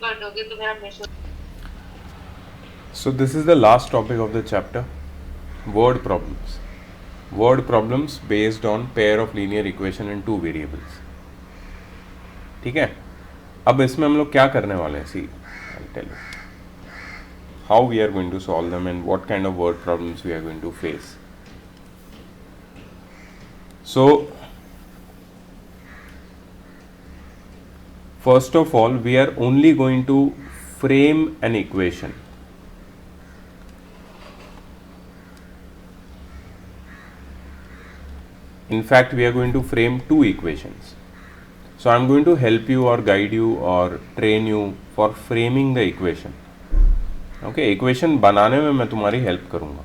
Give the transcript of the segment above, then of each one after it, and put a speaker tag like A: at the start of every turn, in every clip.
A: कर दोगे तो मेरा miss.
B: So this is the last topic of the chapter, word problems. Word problems based on pair of linear equation and two variables. ठीक है, अब इसमें हम लोग क्या करने वाले हैं, see I tell you how we are going to solve them and what kind of word problems we are going to face. So first of all, we are only going to frame an equation. In fact, we are going to frame two equations. So I am going to help you or guide you or train you for framing the equation. Okay, equation बनाने में मैं तुम्हारी help करूंगा.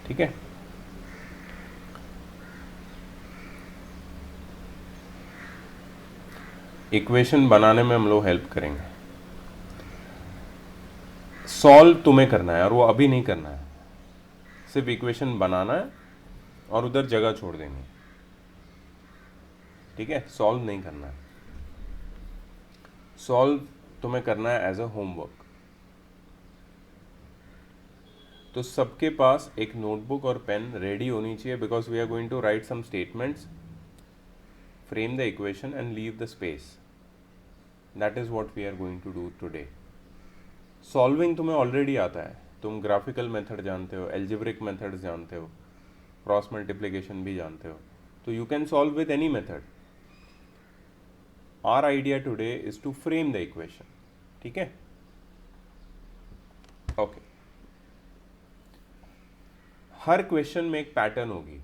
B: ठीक है, equation बनाने में हम लोग हेल्प करेंगे. सॉल्व तुम्हें करना है और वो अभी नहीं करना है, सिर्फ इक्वेशन बनाना है और उधर जगह छोड़ देनी है. ठीक है, सॉल्व नहीं करना है. सॉल्व तुम्हें करना है एज अ होमवर्क. तो सबके पास एक नोटबुक और पेन रेडी होनी चाहिए because we are going to write some statements, frame the equation and leave the space. That is what we are going to do today. Solving तुम्हें already आता है, तुम ग्राफिकल मेथड जानते हो, algebraic methods जानते हो, क्रॉस मल्टीप्लिकेशन भी जानते हो, तो you can solve with any method. Our idea today is to frame the equation. ठीक है, ओके. हर क्वेश्चन में एक पैटर्न होगी.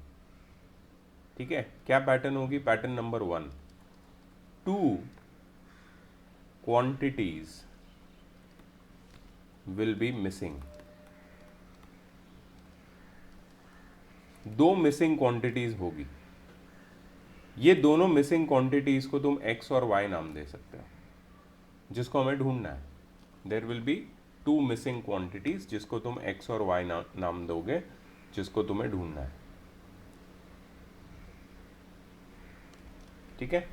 B: ठीक है, क्या पैटर्न होगी? Pattern number 1, two quantities will be missing. दो मिसिंग क्वांटिटीज होगी. ये दोनों मिसिंग क्वांटिटीज को तुम x और y नाम दे सकते हो, जिसको हमें ढूंढना है. There will be two missing quantities जिसको तुम x और y नाम दोगे, जिसको तुम्हें ढूंढना है. ठीक है,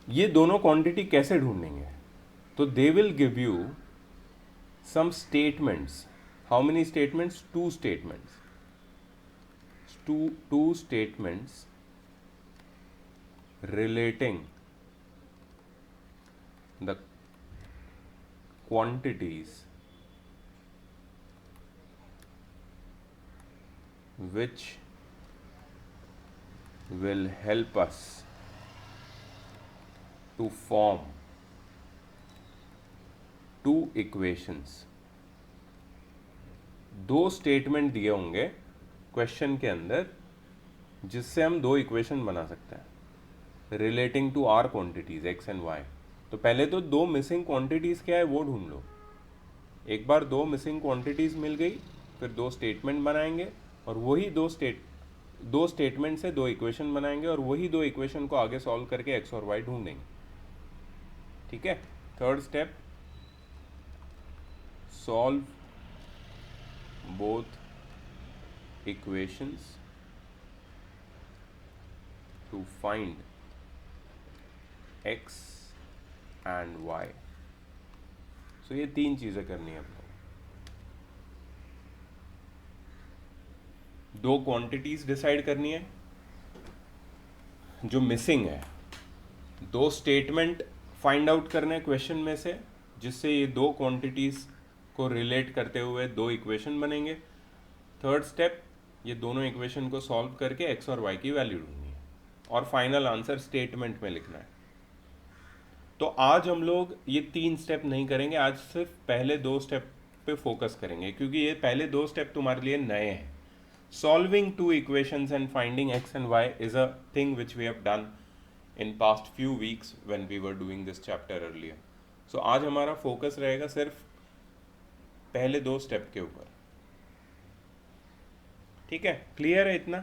B: ये दोनों क्वांटिटी कैसे ढूंढेंगे? तो they will give you some statements. How many statements? Two statements. Two statements relating the quantities which will help us to form two equations. दो स्टेटमेंट दिए होंगे क्वेश्चन के अंदर जिससे हम दो इक्वेशन बना सकते हैं relating to our quantities x and y. तो पहले तो दो मिसिंग क्वांटिटीज क्या है वो ढूंढ लो. एक बार दो मिसिंग क्वांटिटीज मिल गई, फिर दो स्टेटमेंट बनाएंगे और वही दो स्टेटमेंट से दो इक्वेशन बनाएंगे और वही दो इक्वेशन को आगे सॉल्व करके एक्स और वाई ढूंढेंगे. ठीक है, third step, solve both equations to find x and y. So ये तीन चीज़ें करनी है आपको. दो क्वांटिटीज डिसाइड करनी है जो मिसिंग है, दो स्टेटमेंट फाइंड आउट करने हैं क्वेश्चन में से जिससे ये दो क्वांटिटीज को रिलेट करते हुए दो इक्वेशन बनेंगे. थर्ड स्टेप, ये दोनों इक्वेशन को सॉल्व करके एक्स और वाई की वैल्यू ढूंढनी है और फाइनल आंसर स्टेटमेंट में लिखना है. तो आज हम लोग ये तीन स्टेप नहीं करेंगे, आज सिर्फ पहले दो स्टेप पे फोकस करेंगे क्योंकि ये पहले दो स्टेप तुम्हारे लिए नए हैं. Solving two equations and finding x and y is a thing which we have done in past few weeks when we were doing this chapter earlier. So आज हमारा फोकस रहेगा सिर्फ पहले दो स्टेप के ऊपर. ठीक है, क्लियर है इतना?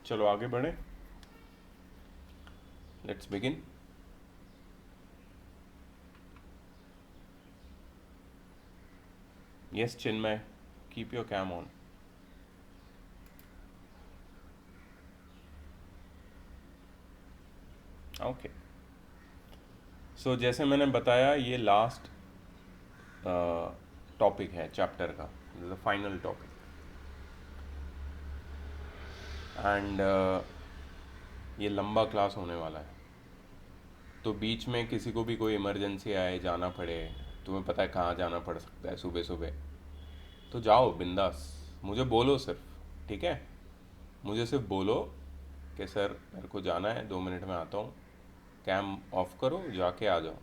B: चलो आगे बढ़े. Let's begin. Yes Chinmay, keep your cam on. Okay, so जैसे मैंने बताया ये लास्ट टॉपिक है चैप्टर का, द फाइनल टॉपिक। एंड ये लंबा क्लास होने वाला है, तो बीच में किसी को भी कोई इमरजेंसी आए, जाना पड़े, तुम्हें पता है कहाँ जाना पड़ सकता है सुबह सुबह, तो जाओ बिंदास, मुझे बोलो सिर्फ, ठीक है? मुझे सिर्फ बोलो कि सर मेरे को जाना है, 2 मिनट में आता हूँ, कैम ऑफ करो, जाके आ जाओ।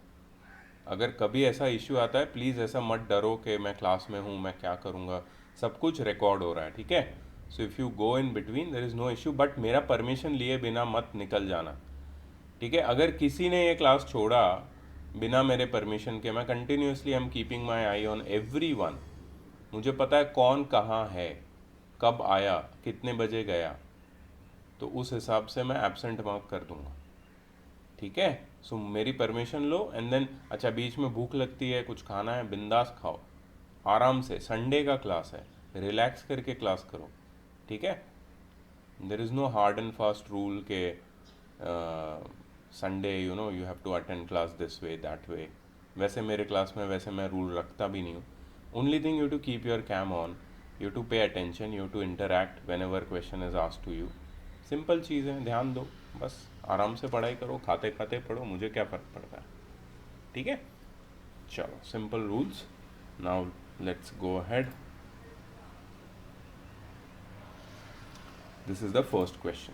B: अगर कभी ऐसा इश्यू आता है, प्लीज़ ऐसा मत डरो कि मैं क्लास में हूँ, मैं क्या करूँगा, सब कुछ रिकॉर्ड हो रहा है, ठीक है? So if you go in between there is no issue, but मेरा परमिशन लिए बिना मत निकल जाना, ठीक है? अगर किसी ने ये क्लास छोड़ा बिना मेरे परमिशन के, मैं continuously I am keeping my I on every one, मुझे पता है कौन कहाँ है, कब आया, कितने बजे गया, तो उस हिसाब से मैं एब्सेंट मार्क कर दूंगा, ठीक है? सो मेरी परमिशन लो, एंड देन अच्छा बीच में भूख लगती है, कुछ खाना है, बिंदास खाओ, आराम से, संडे का क्लास है, रिलैक्स करके क्लास करो, ठीक है? There is no hard and fast rule के Sunday you know you have to attend class this way that way, वैसे मेरे क्लास में वैसे मैं रूल रखता भी नहीं हूँ। Only thing you to keep your cam on, you to pay attention, you to interact whenever question is asked to you. Simple चीज़ है, ध्यान दो, बस आराम से पढ़ाई करो, खाते खाते पढ़ो, मुझे क्या फ़र्क पड़ता है, ठीक है? चलो, simple rules. Now let's go ahead. This is the first question.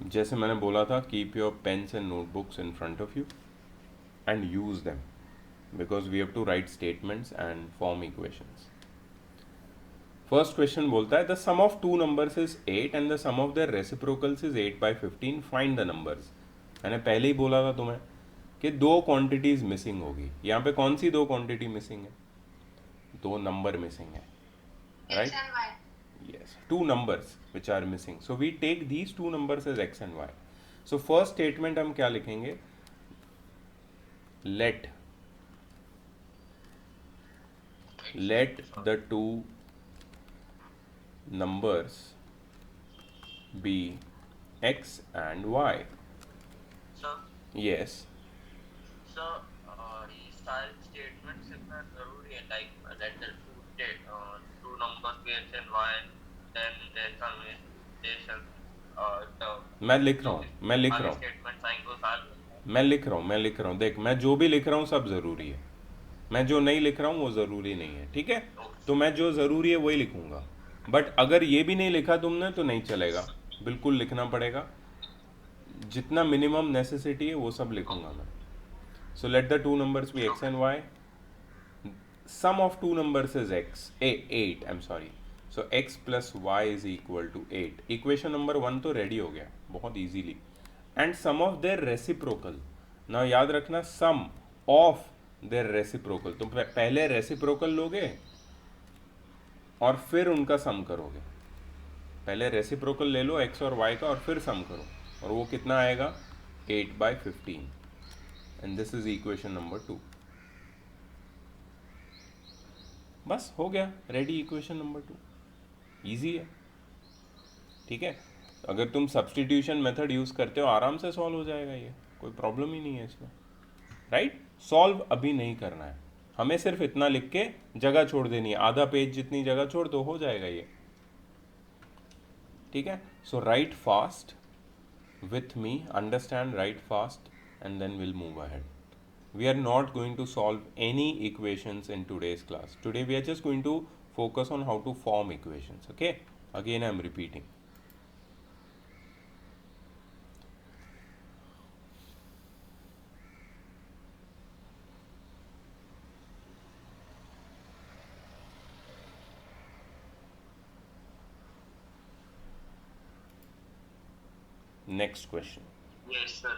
B: जैसे मैंने बोला था, keep your pens and notebooks in front of you and use them, because we have to write statements and form equations. First question बोलता है the sum of two numbers is 8 and the sum of their reciprocals is 8/15, find the numbers. मैंने पहले ही बोला था तुम्हें कि दो quantities missing होगी। यहाँ पे कौन सी दो क्वांटिटी मिसिंग है? दो नंबर मिसिंग है, right? Yes, two numbers which are missing. So we take these two numbers as x and y. So first statement हम क्या लिखेंगे? Let the two numbers be x and y.
A: Sir
B: Yes.
A: ये सारे statements इतना जरूरी है, like let the two numbers be x and y, then their conversation
B: मैं लिख रहा हूँ
A: स्टेटमेंट्स आएंगे वो सारे।
B: मैं लिख रहा हूँ, देख, मैं जो भी लिख रहा हूँ सब ज़रूरी है, मैं जो नहीं लिख रहा हूँ वो ज़रूरी नहीं है, ठीक है? तो मैं जो ज़रूरी है वही लिखूँगा, बट अगर ये भी नहीं लिखा तुमने तो नहीं चलेगा, बिल्कुल लिखना पड़ेगा, जितना मिनिमम नेसेसिटी है वो सब लिखूंगा मैं। So let the two numbers be x and y, sum of two numbers is x, 8, I am sorry, so x plus y is equal to 8। Equation number 1 तो रेडी हो गया बहुत easily. And sum of their reciprocal, ना याद रखना, सम of their reciprocal, तुम पहले reciprocal लोगे और फिर उनका सम करोगे। पहले रेसिप्रोकल ले लो x और y का और फिर सम करो, और वो कितना आएगा? 8/15, and this is equation number 2। बस हो गया रेडी, इक्वेशन नंबर 2 इजी है, ठीक है? अगर तुम सब्सटीट्यूशन मेथड यूज़ करते हो आराम से सॉल्व हो जाएगा, ये कोई प्रॉब्लम ही नहीं है इसमें, राइट? सॉल्व अभी नहीं करना है हमें, सिर्फ इतना लिख के जगह छोड़ देनी है, आधा पेज जितनी जगह छोड़ दो, हो जाएगा ये, ठीक है? So write fast with me, understand, write fast, and then we'll move ahead. We are not going to solve any equations in today's class. Today we are just going to focus on how to form equations, okay? Again I am repeating. Next question.
A: Yes sir.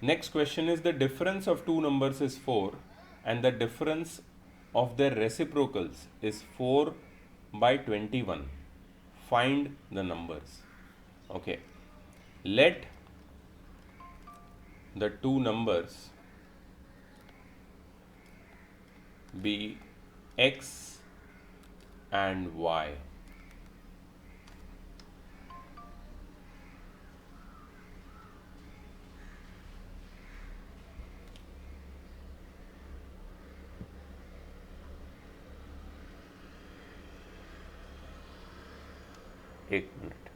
B: Next question is the difference of two numbers is 4 and the difference of their reciprocals is 4/21. Find the numbers. Okay. Let the two numbers be x and y. एक minute,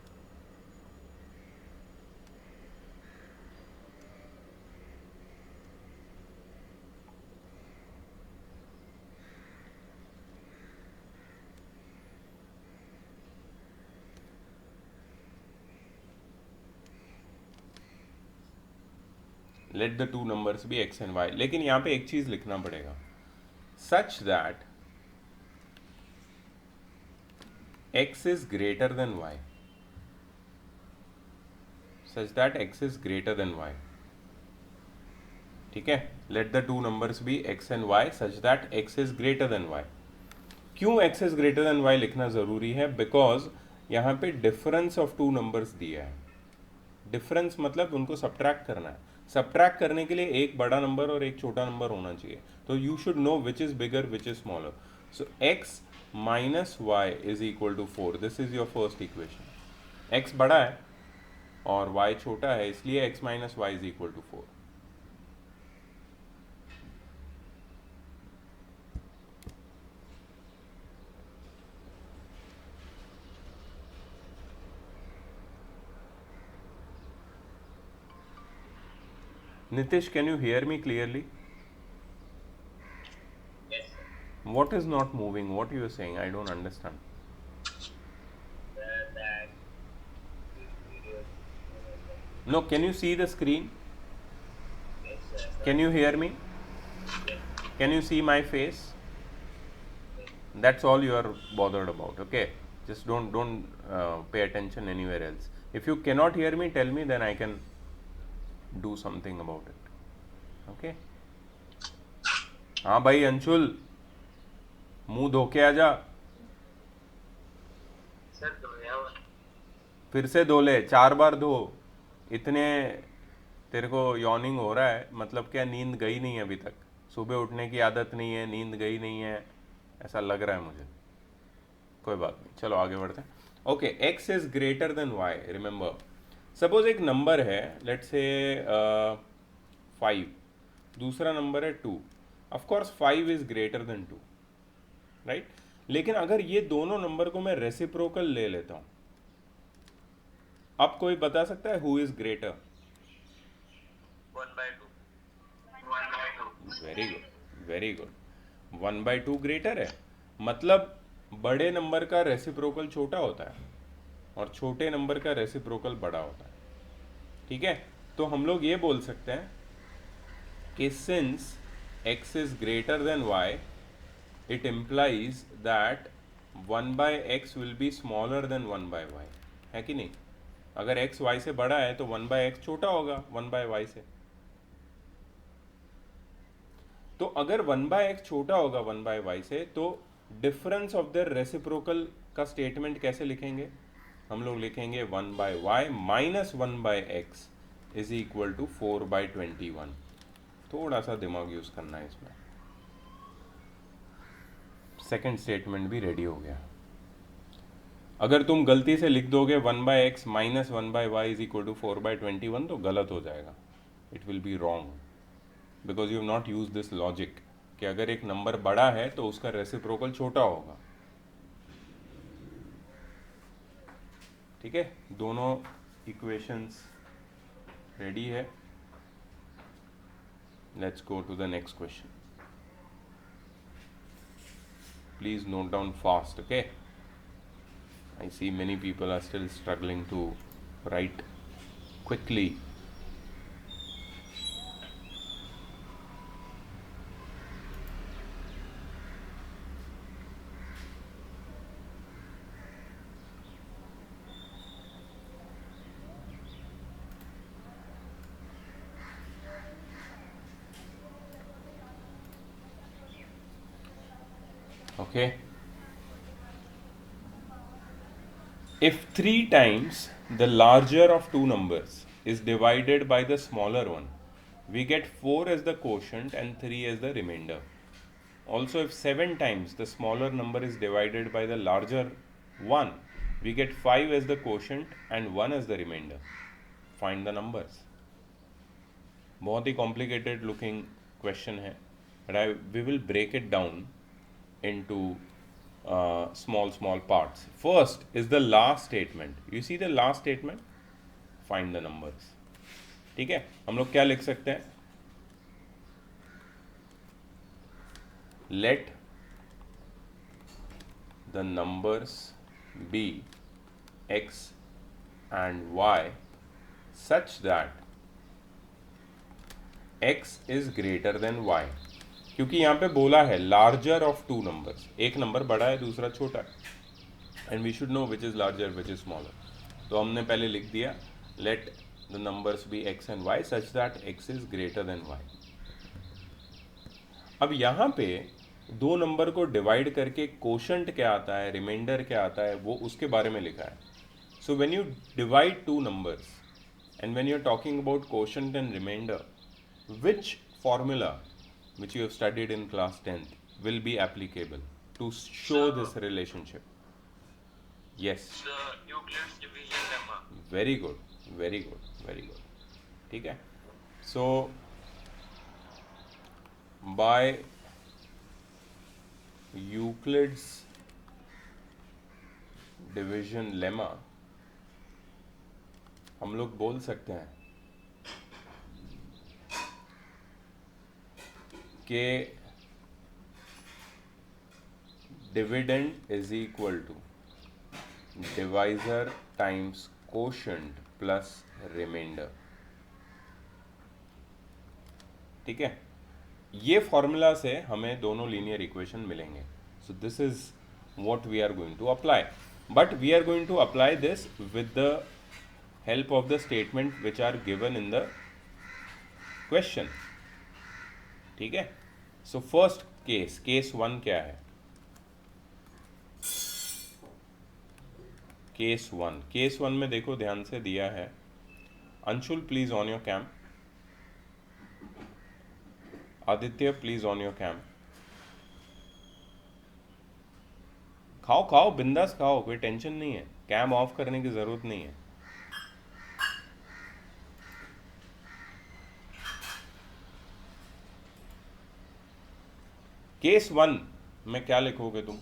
B: let the two numbers be x and y. लेकिन यहाँ पे एक चीज लिखना पड़ेगा, such that x is greater than y, such that x is greater than y. ठीक है, let the two numbers be x and y such that x is greater than y. क्यों x is greater than y लिखना ज़रूरी है? Because यहाँ पे difference of two numbers दिया है. डिफरेंस मतलब उनको सब्ट्रैक्ट करना है. सब्ट्रैक्ट करने के लिए एक बड़ा नंबर और एक छोटा नंबर होना चाहिए. तो you should know which is bigger which is smaller. So x minus y is equal to 4. This is your first equation. x बड़ा है और y छोटा है, इसलिए x minus y is equal to 4. Nitish, can you hear me clearly?
A: Yes, sir.
B: What is not moving? What you are saying? I don't understand.
A: That this video.
B: No, can you see the screen?
A: Yes, sir.
B: Can you hear me?
A: Yes.
B: Can you see my face? That's all you are bothered about. Okay, just don't pay attention anywhere else. If you cannot hear me, tell me, then I can do something about it. Okay. हाँ भाई अंशुल, मुंह धो के आ जा.
A: Sir धोया हुआ.
B: फिर से धो ले, 4 बार धो. इतने तेरे को यॉर्निंग हो रहा है, मतलब क्या नींद गई नहीं है अभी तक? सुबह उठने की आदत नहीं है, नींद गई नहीं है, ऐसा लग रहा है मुझे. कोई बात नहीं, चलो आगे बढ़ते हैं. Okay, x is greater than y. Remember, suppose एक नंबर है, लेट्स से 5, दूसरा नंबर है 2. Of course 5 is greater than 2, right. लेकिन अगर ये दोनों नंबर को मैं रेसिप्रोकल ले लेता हूं, अब कोई बता सकता है who is greater?
A: 1/2. 1/2.
B: Very good, very good. 1/2 greater है, मतलब बड़े नंबर का रेसिप्रोकल छोटा होता है और छोटे नंबर का रेसिप्रोकल बड़ा होता है. ठीक है, तो हम लोग ये बोल सकते हैं कि since x is greater than y, it implies that 1/x will be smaller than 1/y. है कि नहीं? अगर x y से बड़ा है तो 1/x छोटा होगा 1/y से. तो अगर 1/x छोटा होगा 1/y से, तो डिफरेंस ऑफ द रेसिप्रोकल का स्टेटमेंट कैसे लिखेंगे? हम लोग लिखेंगे 1/y minus 1/x is equal to 4/21. थोड़ा सा दिमाग यूज करना है इसमें. सेकेंड स्टेटमेंट भी रेडी हो गया. अगर तुम गलती से लिख दोगे 1/x minus 1/y is equal to 4/21, तो गलत हो जाएगा. It will be wrong because you not use this logic कि अगर एक नंबर बड़ा है तो उसका रेसिप्रोकल छोटा होगा. ठीक है, दोनों इक्वेशंस रेडी है. Let's go to the next question. Please note down fast. Okay, I see many people are still struggling to write quickly. Okay, if 3 times the larger of two numbers is divided by the smaller one, we get 4 as the quotient and 3 as the remainder. Also, if 7 times the smaller number is divided by the larger one, we get 5 as the quotient and 1 as the remainder. Find the numbers. बहुत ही complicated looking question है, but we will break it down into small parts. First is the last statement. You see the last statement? Find the numbers. ठीक है, हम लोग क्या लिख सकते हैं? Let the numbers be x and y such that x is greater than y. क्योंकि यहाँ पे बोला है लार्जर ऑफ टू नंबर्स, एक नंबर बड़ा है दूसरा छोटा है, and we should know which is larger which is smaller. तो हमने पहले लिख दिया let the numbers be x and y such that x is greater than y. अब यहाँ पे दो नंबर को डिवाइड करके कोशंट क्या आता है, रिमाइंडर क्या आता है, वो उसके बारे में लिखा है. So when you divide two numbers and when you are talking about quotient and remainder, which formula which you have studied in class 10th will be applicable to show this relationship? Yes.
A: The Euclid's division lemma.
B: Very good, very good, very good. ठीक है. So by Euclid's division lemma हम लोग बोल सकते हैं कि dividend is equal to divisor times quotient plus remainder. ठीक है, ये फॉर्मूला से हमें दोनों लीनियर इक्वेशन मिलेंगे. So this is what we are going to apply, but we are going to apply this with the help of the statement which are given in the question. ठीक है. So first case 1 क्या है? Case one में देखो ध्यान से दिया है. Anshul please on your cam. Aditya please on your cam. खाओ बिंदास खाओ, कोई टेंशन नहीं है, कैम ऑफ करने की जरूरत नहीं है. केस 1 में क्या लिखोगे तुम?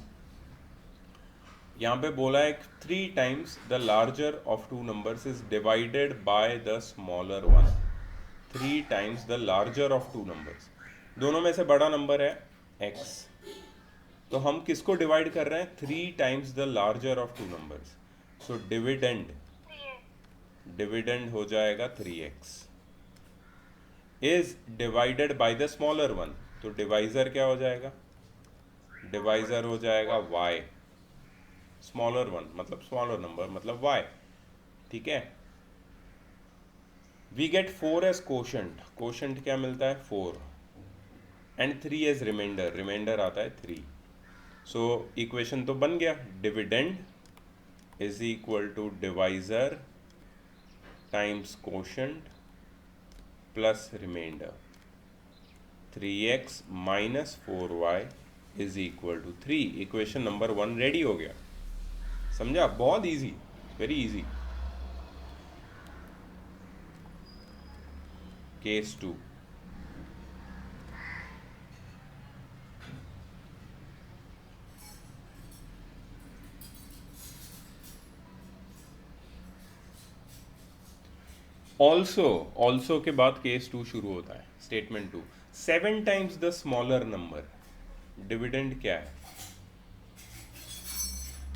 B: यहाँ पे बोला है 3 times the larger of two numbers is divided by the smaller one. 3 times the larger of two numbers, दोनों में से बड़ा नंबर है x, तो हम किसको डिवाइड कर रहे हैं? 3 times the larger of two numbers. So dividend हो जाएगा 3x is divided by the smaller one. तो डिवाइजर क्या हो जाएगा? डिवाइजर हो जाएगा y. स्मॉलर वन मतलब स्मॉलर नंबर मतलब y. ठीक है. We get 4 as quotient. Quotient क्या मिलता है? 4. And 3 as reminder. रिमाइंडर आता है 3. सो इक्वेशन तो बन गया. Dividend is equal to divisor times quotient plus remainder. 3x minus 4y is equal to 3. Equation number 1 ready हो गया. समझा? बहुत easy, very easy. Case 2. Also के बाद केस 2 शुरू होता है. Statement 2. 7 times the smaller number. Dividend क्या है?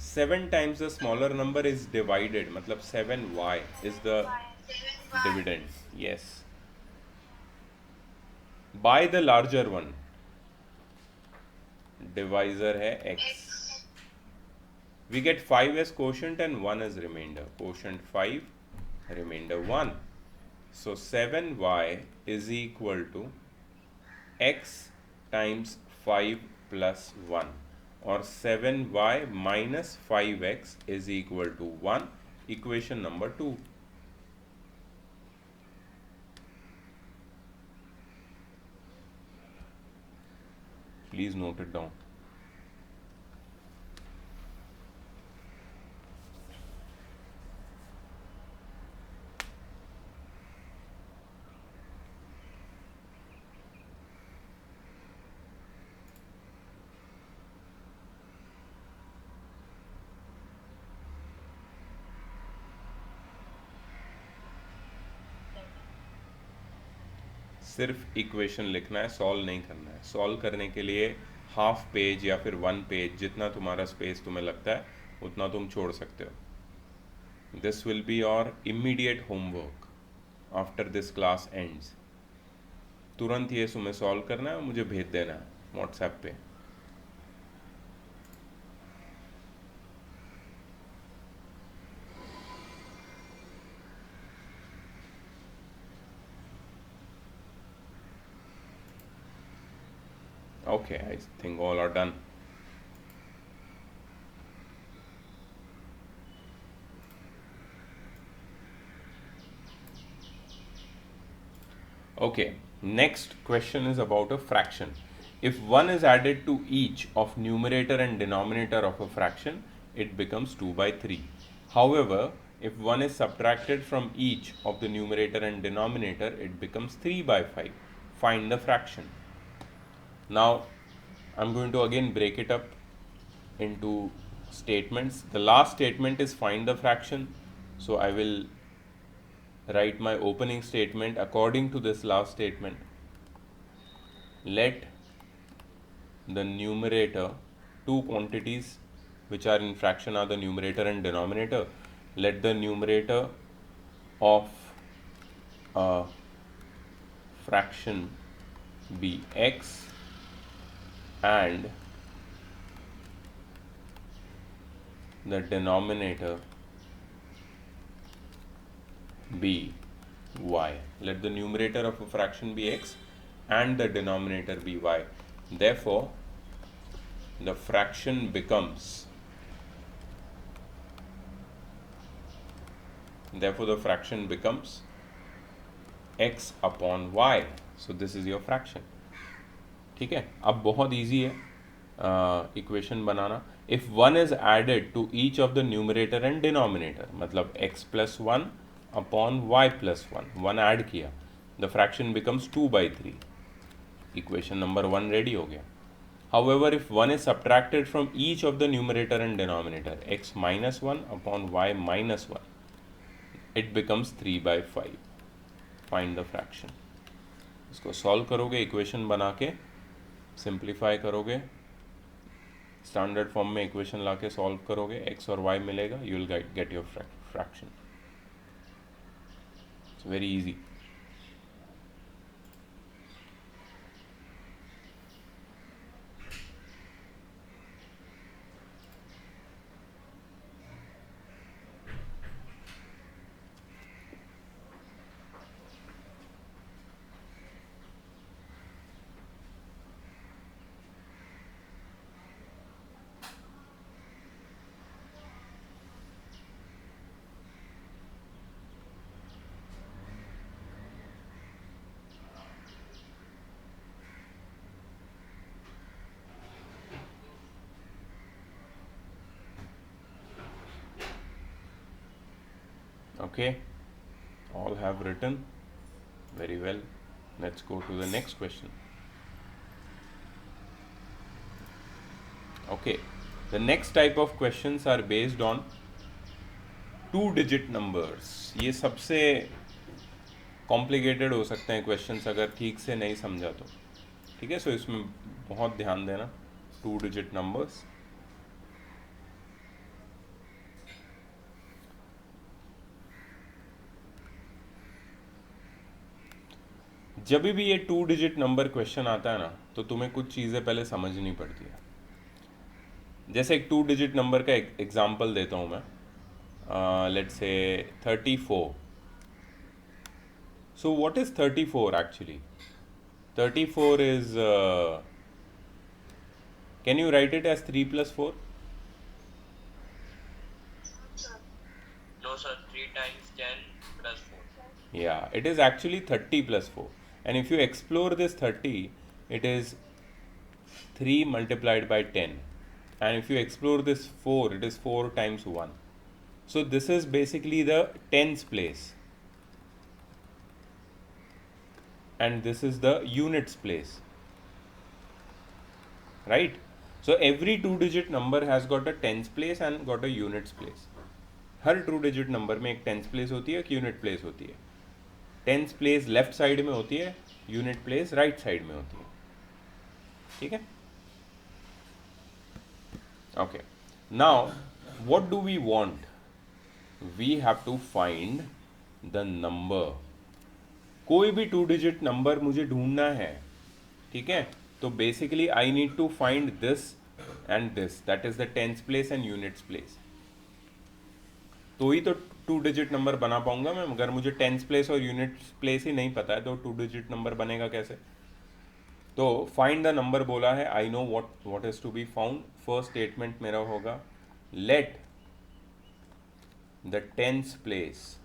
B: 7 times the smaller number is divided, मतलब 7y is the dividend. Yes. By the larger one. Divisor है x. We get 5 as quotient and 1 as remainder. Quotient 5, remainder 1. So 7y is equal to x times 5 plus 1, or 7y minus 5x is equal to 1. Equation number 2. Please note it down. सिर्फ equation लिखना है, solve नहीं करना है. Solve करने के लिए half page या फिर 1 पेज, जितना तुम्हारा स्पेस तुम्हें लगता है उतना तुम छोड़ सकते हो. This will be your immediate homework after this class ends. तुरंत ये तुम्हें सॉल्व करना है और मुझे भेज देना है व्हाट्सएप पे. Okay, I think all are done. Okay, next question is about a fraction. If 1 is added to each of numerator and denominator of a fraction, it becomes 2 by 3. However, if 1 is subtracted from each of the numerator and denominator, it becomes 3 by 5. Find the fraction. Now, I'm going to again break it up into statements. The last statement is find the fraction. So I will write my opening statement according to this last statement. Let the numerator, two quantities which are in fraction are the numerator and denominator. Let the numerator of a fraction be x and the denominator be y. Let the numerator of a fraction be x and the denominator be y. Therefore, the fraction becomes x upon y. So this is your fraction. ठीक है. अब बहुत easy है equation बनाना. If 1 is added to each of the numerator and denominator, मतलब x plus 1 upon y plus 1 add किया, the fraction becomes 2 by 3. Equation number 1 ready हो गया. However, if 1 is subtracted from each of the numerator and denominator, x minus 1 upon y minus 1, it becomes 3 by 5. Find the fraction. इसको solve करोगे, equation बना के simplify करोगे, standard form में equation लाके solve करोगे, x और y मिलेगा, you will get your fraction. It's very easy. Okay, all have written very well. Let's go to the next question. Okay, the next type of questions are based on 2-digit numbers. ये सबसे complicated हो सकते हैं questions अगर ठीक से नहीं समझा तो. ठीक है, सो इसमें बहुत ध्यान देना. 2-digit numbers. जब भी ये 2-digit नंबर क्वेश्चन आता है ना, तो तुम्हें कुछ चीज़ें पहले समझनी पड़ती है. जैसे एक 2-digit नंबर का एग्जांपल देता हूँ मैं. Let's say 34. So what is 34 actually? 34 is can you write it as 3 plus 4?
A: No, sir. 3 times 10 plus 4.
B: Yeah, it is actually 30 plus 4. And if you explore this 30, it is 3 multiplied by 10, and if you explore this 4, it is 4 times 1. So this is basically the tens place, and this is the units place, right? So every 2-digit number has got a tens place and got a units place. Her 2-digit number में एक tens place होती है, एक unit place होती है. Tens place left side में होती है, यूनिट प्लेस राइट साइड में होती है. ठीक है. Okay, now what do we want? We have to find the number. कोई भी 2-digit नंबर मुझे ढूंढना है, ठीक है. तो basically I need to find this and this, that is the tens place and units place. तो ही तो 2-digit नंबर बना पाऊंगा मैं. अगर मुझे टेंस प्लेस और यूनिट्स प्लेस ही नहीं पता है तो 2-digit नंबर बनेगा कैसे? तो फाइंड द नंबर बोला है, I know what is to be found. First statement मेरा होगा, let the tens place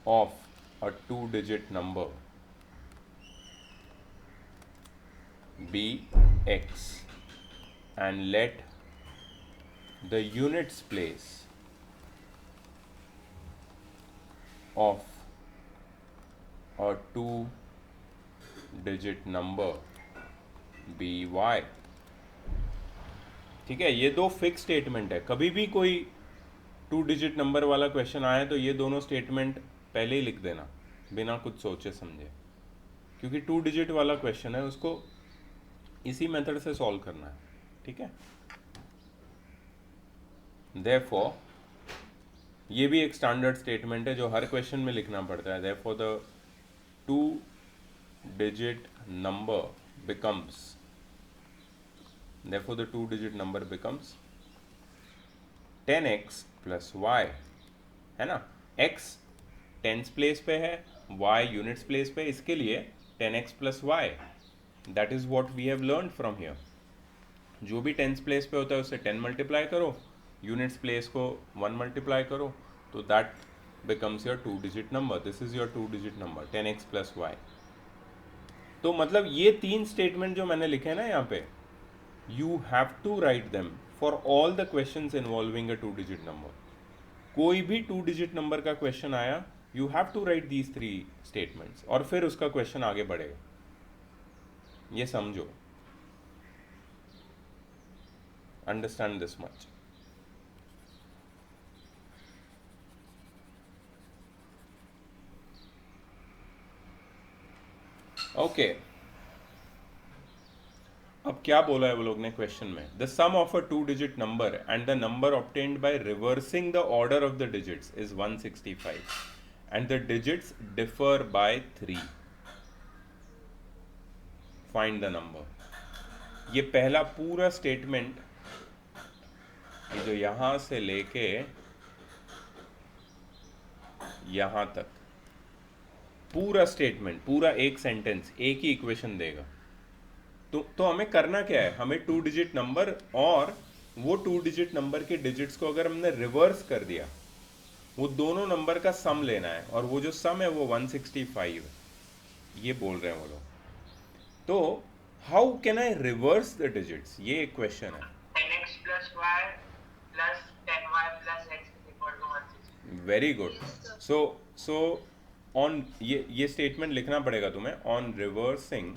B: of a 2-digit number be x and let the units place of a 2-digit number be y. ठीक है. ये दो fix statement है. कभी भी कोई 2-digit नंबर वाला क्वेश्चन आए तो ये दोनों स्टेटमेंट पहले ही लिख देना बिना कुछ सोचे समझे, क्योंकि 2-digit वाला क्वेश्चन है, उसको इसी मेथड से सॉल्व करना है. ठीक है. Therefore, ये भी एक स्टैंडर्ड स्टेटमेंट है जो हर क्वेश्चन में लिखना पड़ता है. Therefore, the 2-digit number becomes, therefore the 2-digit number becomes 10x plus y, है ना. x टेंस प्लेस पे है, y यूनिट्स प्लेस पे. इसके लिए 10x plus y, that is what we have learn from here. जो भी टेंस प्लेस पे होता है उससे 10 मल्टीप्लाई करो, यूनिट्स प्लेस को 1 मल्टीप्लाई करो, तो that becomes your 2-digit number. This is your 2-digit number 10x plus y. तो मतलब ये 3 स्टेटमेंट जो मैंने लिखे ना यहाँ पे, you have to write them for all the questions involving a 2-digit number. कोई भी 2-digit नंबर का क्वेश्चन आया, you have to write these 3 statements, और फिर उसका क्वेश्चन आगे बढ़ेगा. ये समझो. Understand this much. ओके. अब क्या बोला है वो लोग ने क्वेश्चन में? The sum of a 2-digit number and the number obtained by reversing the order of the digits is 165 and the digits differ by 3. Find the number. ये पहला पूरा स्टेटमेंट, ये जो यहां से लेके यहां तक पूरा स्टेटमेंट, पूरा एक सेंटेंस, एक ही इक्वेशन देगा. तो हमें करना क्या है? हमें 2-digit नंबर और वो 2-digit नंबर के डिजिट्स को अगर हमने रिवर्स कर दिया, वो दोनों नंबर का सम लेना है, और वो जो सम है वो 165 है. ये बोल रहे हैं वो लोग. तो how can I reverse the digits, ये एक क्वेश्चन है.
A: 10x plus y plus 10y plus x is equal to 160.
B: Very good. So on ये स्टेटमेंट लिखना पड़ेगा तुम्हें. On reversing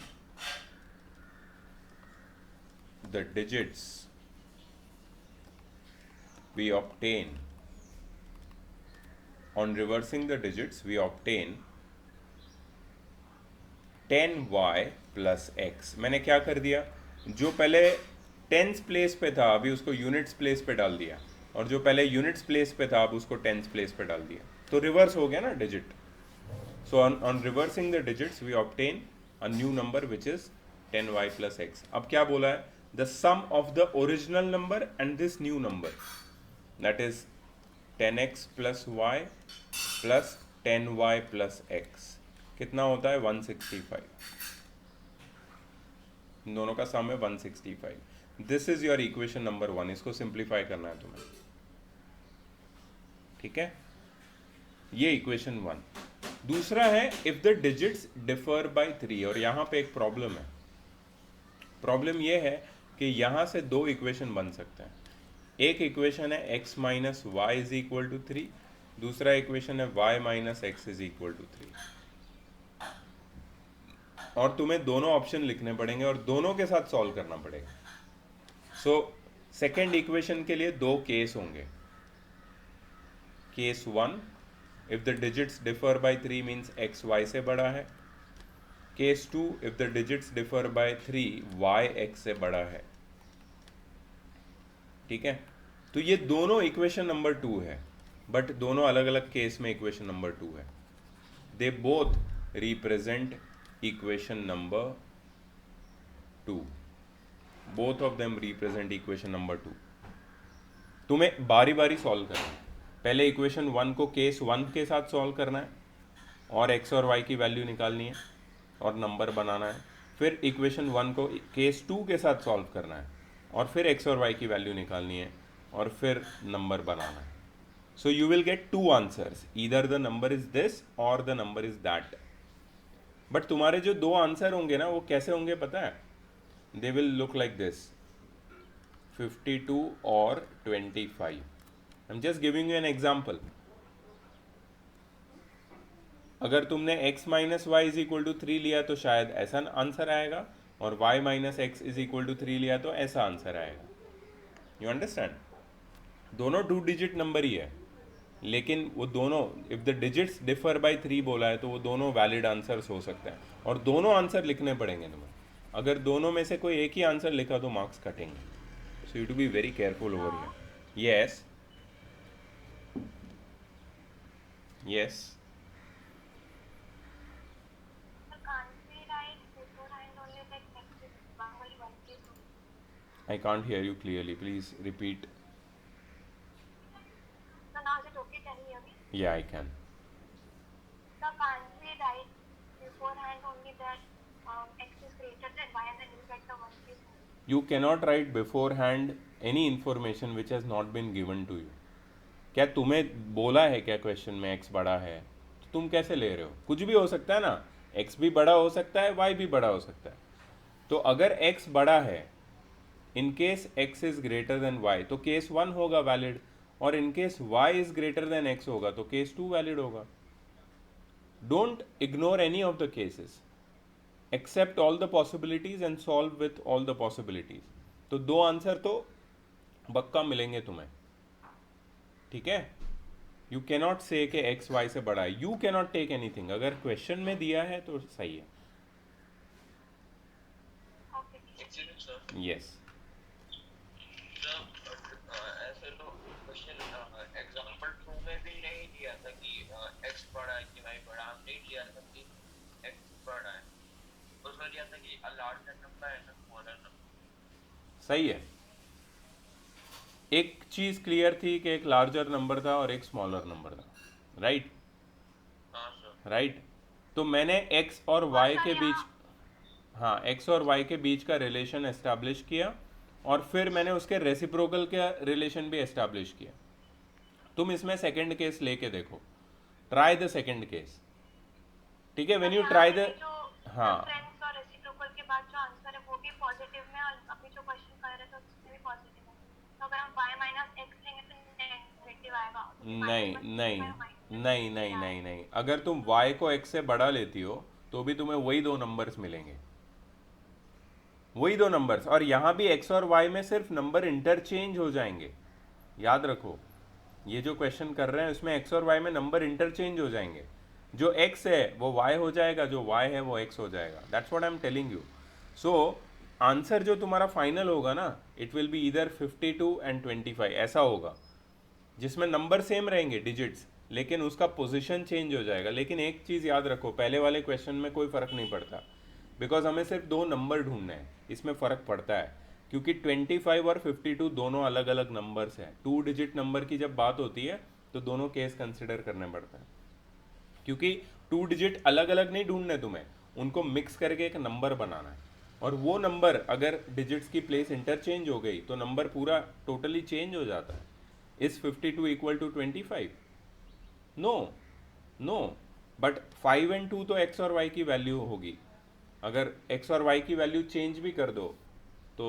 B: the digits we obtain, on reversing the digits we obtain 10y plus x. मैंने क्या कर दिया? जो पहले टेंस प्लेस पे था अभी उसको यूनिट्स प्लेस पे डाल दिया, और जो पहले यूनिट्स प्लेस पे था अब उसको टेंस प्लेस पे डाल दिया. तो रिवर्स हो गया ना digit. So on reversing the digits we obtain a new number which is 10y plus x. अब क्या बोला है? The sum of the original number and this new number, that is 10x plus y plus 10y plus x, कितना होता है? 165. इन दोनों का सम है 165. This is your equation number 1. इसको सिंप्लीफाई करना है तुम्हें. ठीक है. ये इक्वेशन 1. दूसरा है if the digits differ by 3, और यहाँ पे एक प्रॉब्लम है। प्रॉब्लम ये है कि यहाँ से दो इक्वेशन बन सकते हैं। एक इक्वेशन है x minus y is equal to 3, दूसरा इक्वेशन है y minus x is equal to 3, और तुम्हें दोनों ऑप्शन लिखने पड़ेंगे और दोनों के साथ सॉल्व करना पड़ेगा। सो सेकेंड इक्वेशन के लिए दो केस होंगे। Case 1, if the digits differ by 3 means x y से बड़ा है। Case 2, if the digits differ by 3 y x से बड़ा है। ठीक है, तो ये दोनों इक्वेशन नंबर 2 है, बट दोनों अलग अलग केस में इक्वेशन नंबर 2 है। They both represent equation number 2, both of them represent equation number 2। तुम्हें बारी बारी सॉल्व करना है। पहले इक्वेशन 1 को केस 1 के साथ सॉल्व करना है और x और y की वैल्यू निकालनी है और नंबर बनाना है। फिर इक्वेशन 1 को केस 2 के साथ सॉल्व करना है और फिर x और y की वैल्यू निकालनी है और फिर नंबर बनाना है। So you will get 2 answers, either the number is this और the number is that. But तुम्हारे जो दो आंसर होंगे ना, वो कैसे होंगे पता है? They will look like this, 52 और 25। I am just giving you an example. अगर तुमने x minus y is equal to 3 लिया तो शायद ऐसा आंसर आएगा, और y minus x is equal to 3 लिया तो ऐसा आंसर आएगा। You understand? दोनों 2 डिजिट नंबर ही है, लेकिन वो दोनों if the digits differ by 3 बोला है तो वो दोनों वैलिड आंसर्स हो सकते हैं, और दोनों आंसर लिखने पड़ेंगे तुम्हें। अगर दोनों में से कोई एक ही आंसर लिखा तो मार्क्स कटेंगे। So you to be very careful over here. Yes yes, I can't hear you clearly. Please repeat.
C: So now is it okay? Can you hear me?
B: Yeah, I can.
C: So can't we write beforehand only that x is greater than y and then you get the one case?
B: You cannot write beforehand any information which has not been given to you. क्या तुम्हें बोला है क्या question में x बड़ा है? तो तुम कैसे ले रहे हो? कुछ भी हो सकता है ना, x भी बड़ा हो सकता है, y भी बड़ा हो सकता है। तो अगर x बड़ा है, in case x is greater than y, तो केस 1 होगा वैलिड, और in case y is greater than x होगा तो केस 2 वैलिड होगा। Don't ignore any of the cases, accept all the possibilities and solve with all the possibilities. तो दो answer तो पक्का मिलेंगे तुम्हें, ठीक है? यू कैनॉट से कि x y से बड़ा है, यू कैनॉट टेक एनीथिंग। अगर क्वेश्चन में दिया है तो सही है।
A: Actually, sir,
B: यस
A: ऐसे तो क्वेश्चन एग्जाम्पल 2 में भी नहीं दिया था कि x बड़ा है कि y बड़ा, हम नहीं दिया था कि x बड़ा है, उसमें दिया था कि a larger number and a smaller number।
B: सही है। एक चीज क्लियर थी कि एक लार्जर नंबर था और एक स्मॉलर नंबर था, राइट?
A: हाँ सर।
B: राइट। तो मैंने x और y के बीच, हाँ, x और y के बीच का रिलेशन एस्टैब्लिश किया, और फिर मैंने उसके रेसिप्रोकल का रिलेशन भी एस्टैब्लिश किया। तुम इसमें सेकंड केस लेके देखो, ट्राई द सेकंड केस, ठीक है? व्हेन यू ट्राई द, हाँ,
C: फ्रेंड्स और रेसिप्रोकल के बाद जो आंसर है वो भी पॉजिटिव में, और अभी जो क्वेश्चन कर रहे थे उसमें भी पॉजिटिव है। तो अगर हम y माइनस एक्स लेंगे तो नेगेटिव आएगा।
B: नहीं नहीं नहीं नहीं नहीं नहीं, अगर तुम y को x से बड़ा लेती हो तो भी तुम्हें वही दो नंबर्स मिलेंगे, वही दो नंबर्स। और यहाँ भी x और y में सिर्फ नंबर इंटरचेंज हो जाएंगे, याद रखो। ये जो क्वेश्चन कर रहे हैं उसमें x और y में नंबर इंटरचेंज हो जाएंगे। जो x है वो y हो जाएगा, जो y है वो x हो जाएगा। That's what I am telling you. So answer जो तुम्हारा फाइनल होगा ना, it will be either 52 and 25, ऐसा होगा, जिसमें नंबर सेम रहेंगे डिजिट्स, लेकिन उसका पोजीशन चेंज हो जाएगा। लेकिन एक चीज़ याद रखो, पहले वाले क्वेश्चन में कोई फ़र्क नहीं पड़ता, बिकॉज हमें सिर्फ दो नंबर ढूंढने हैं। इसमें फ़र्क पड़ता है क्योंकि 25 और 52 दोनों अलग अलग नंबर्स हैं। 2 डिजिट नंबर की जब बात होती है तो दोनों केस कंसिडर करने पड़ता है, क्योंकि 2 डिजिट अलग अलग नहीं ढूंढने तुम्हें, उनको मिक्स करके एक नंबर बनाना है। और वो नंबर अगर डिजिट्स की प्लेस इंटरचेंज हो गई तो नंबर पूरा टोटली चेंज हो जाता है। Is 52 equal to 25? No no, but 5 and 2 तो x और y की वैल्यू होगी। अगर x और y की वैल्यू चेंज भी कर दो तो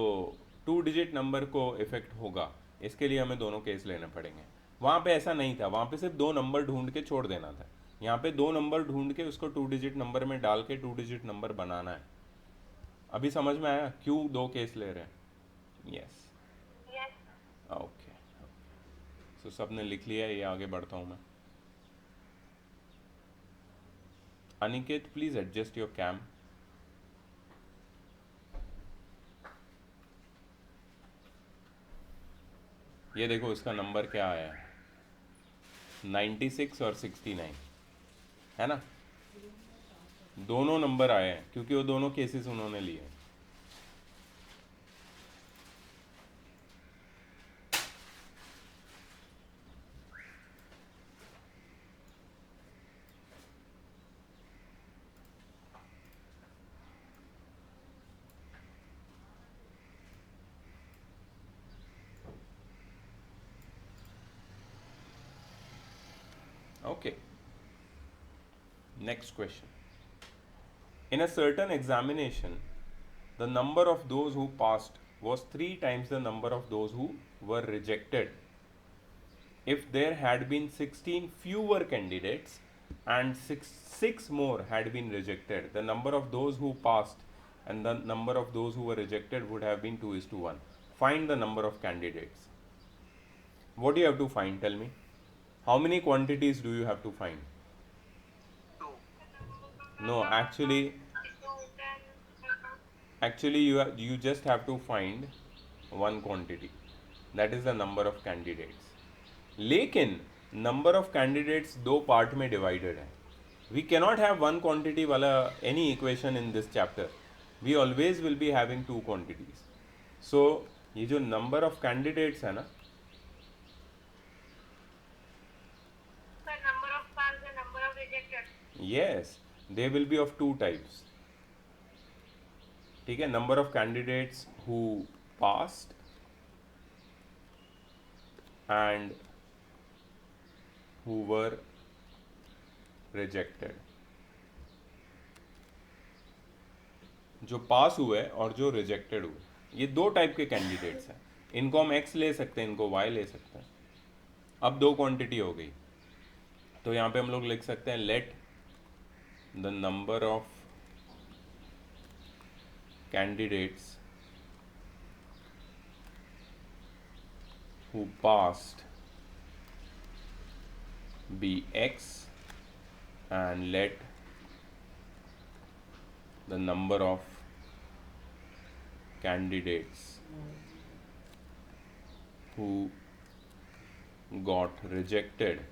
B: 2 डिजिट नंबर को इफेक्ट होगा। इसके लिए हमें दोनों केस लेने पड़ेंगे। वहाँ पे ऐसा नहीं था, वहाँ पे सिर्फ 2 नंबर ढूंढ के छोड़ देना था। यहाँ पे 2 नंबर ढूंढ के उसको 2 डिजिट नंबर में डाल के 2 डिजिट नंबर बनाना है। अभी समझ में आया क्यों 2 केस ले रहे हैं? Yes,
C: yes.
B: ओके। सो सबने लिख लिया, ये आगे बढ़ता हूँ मैं। Aniket please adjust your cam. ये देखो इसका नंबर क्या आया है, 96 और 69, है ना? दोनों नंबर आए हैं क्योंकि वो दोनों केसेस उन्होंने लिए हैं। Okay. Next question. In a certain examination, the number of those who passed was 3 times the number of those who were rejected. If there had been 16 fewer candidates and six more had been rejected, the number of those who passed and the number of those who were rejected would have been 2:1. Find the number of candidates. What do you have to find? Tell me. How many quantities do you have to find? No, actually you just have to find one quantity, that is the number of candidates. लेकिन number of candidates दो part में divided है. We cannot have one quantity वाला any equation in this chapter. We always will be having two quantities. So ये जो number of candidates है ना,
C: Sir, number of passed and number of rejected.
B: yes, they will be of two types. ठीक है, number of candidates who passed and who were rejected. जो पास हुए और जो रिजेक्टेड हुए, ये दो टाइप के कैंडिडेट्स हैं। इनको हम x ले सकते हैं, इनको y ले सकते हैं। अब दो क्वांटिटी हो गई, तो यहाँ पे हम लोग लिख सकते हैं let the number of candidates who passed be x and let the number of candidates who got rejected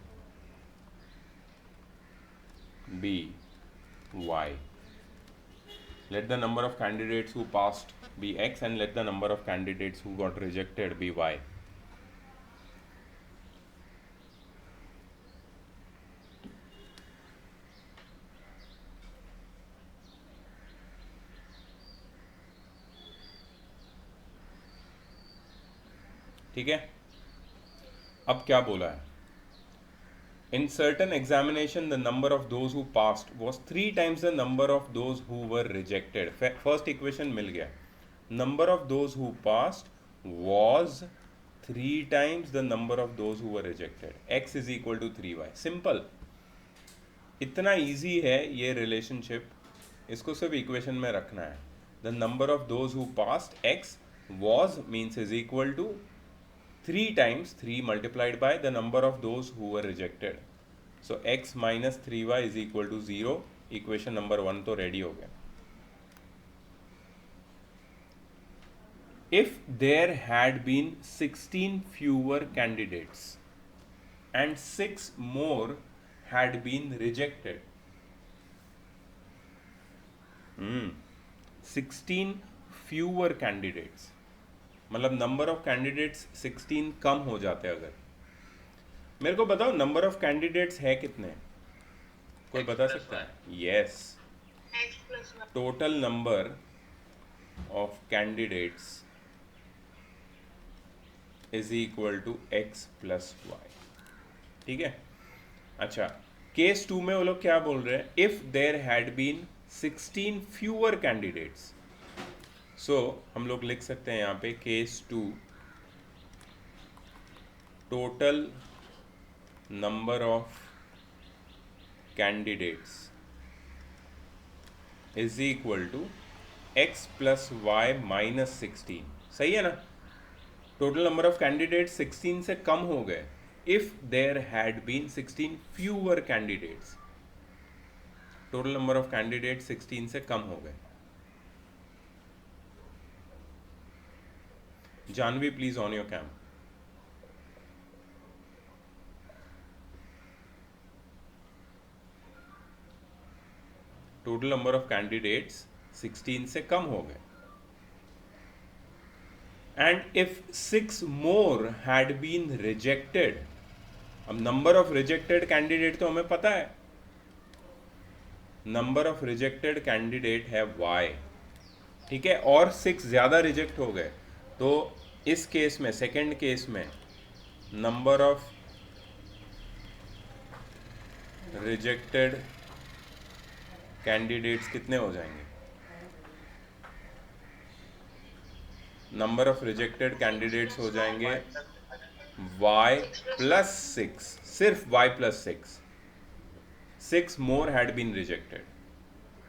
B: be y. Let the number of candidates who passed be x and let the number of candidates who got rejected be y. ठीक है, अब क्या बोला है? In certain examination, the number of those who passed was 3 times the number of those who were rejected. First equation मिल गया. Number of those who passed was 3 times the number of those who were rejected. X is equal to 3y. Simple. इतना easy है ये relationship. इसको सिर्फ equation में रखना है. The number of those who passed, x was means is equal to 3 times 3 multiplied by the number of those who were rejected. So x minus 3y is equal to 0. Equation number 1 तो ready हो गया. If there had been 16 fewer candidates and 6 more had been rejected. 16 fewer candidates मतलब number of candidates 16 कम हो जाते हैं। अगर मेरे को बताओ नंबर ऑफ कैंडिडेट्स है कितने, कोई बता सकता है? Yes, total number of candidates is equal to x plus y. ठीक है, अच्छा केस 2 में वो लोग क्या बोल रहे हैं, if there had been 16 fewer candidates. So हम लोग लिख सकते हैं यहाँ पे case 2, total number of candidates is equal to x plus y minus 16। सही है ना? टोटल नंबर ऑफ कैंडिडेट 16 से कम हो गए if there had been 16 fewer candidates. Total number of candidate 16 से कम हो गए। Jahnavi please on your cam. Total number of candidates 16 से कम हो गए and if 6 more had been rejected. अब नंबर ऑफ रिजेक्टेड कैंडिडेट तो हमें पता है, नंबर ऑफ रिजेक्टेड कैंडिडेट है y, ठीक है, और 6 ज्यादा रिजेक्ट हो गए, तो इस केस में, सेकेंड केस में, नंबर ऑफ रिजेक्टेड कैंडिडेट्स कितने हो जाएंगे? नंबर ऑफ रिजेक्टेड कैंडिडेट्स हो जाएंगे y प्लस 6, सिर्फ y plus 6। 6 more had been rejected,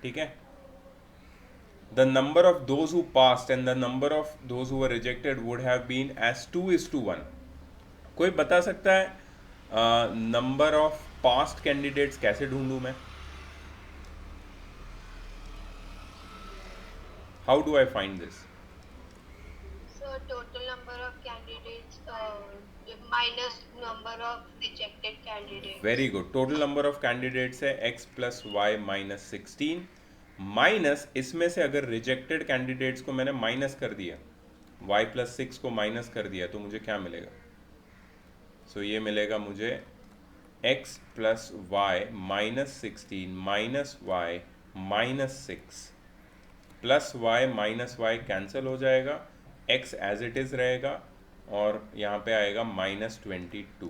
B: ठीक है। The number of those who passed and the number of those who were rejected would have been as 2:1। कोई बता सकता है नंबर ऑफ पास्ट कैंडिडेट्स कैसे ढूंढूं मैं? How do I find this?
D: So total number of candidates minus number of rejected candidates.
B: Very good. Total number of candidates है x plus y minus 16, minus इसमें से अगर रिजेक्टेड कैंडिडेट्स को मैंने minus कर दिया, y प्लस 6 को minus कर दिया, तो मुझे क्या मिलेगा? सो ये मिलेगा मुझे x plus y minus 16 minus y minus 6 plus y minus y cancel हो जाएगा, x एज इट इज रहेगा और यहाँ पे आएगा -22,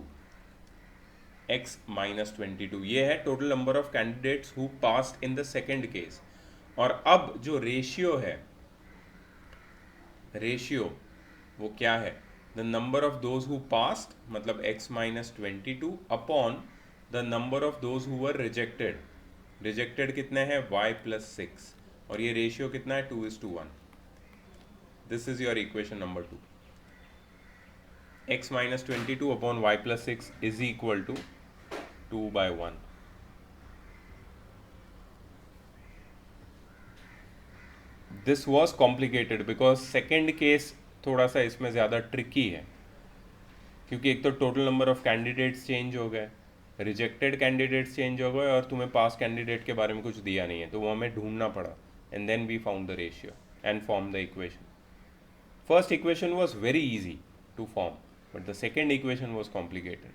B: x -22। ये है total number of candidates who passed in the second case. और अब जो रेशियो है, रेशियो वो क्या है? The number of those who passed मतलब x -22 upon the number of those who were rejected. Rejected कितने हैं? y प्लस 6, और ये रेशियो कितना है? 2:1। This is your equation number 2। x -22 upon y plus 6 is equal to 2/1. This was complicated because second case थोड़ा सा इसमें ज़्यादा ट्रिकी है, क्योंकि एक तो total number of candidates change हो गए, रिजेक्टेड कैंडिडेट्स चेंज हो गए, और तुम्हें पास कैंडिडेट के बारे में कुछ दिया नहीं है, तो वो हमें ढूंढना पड़ा, and then we found the ratio and form the equation. First equation was very easy to form, but the second equation was complicated.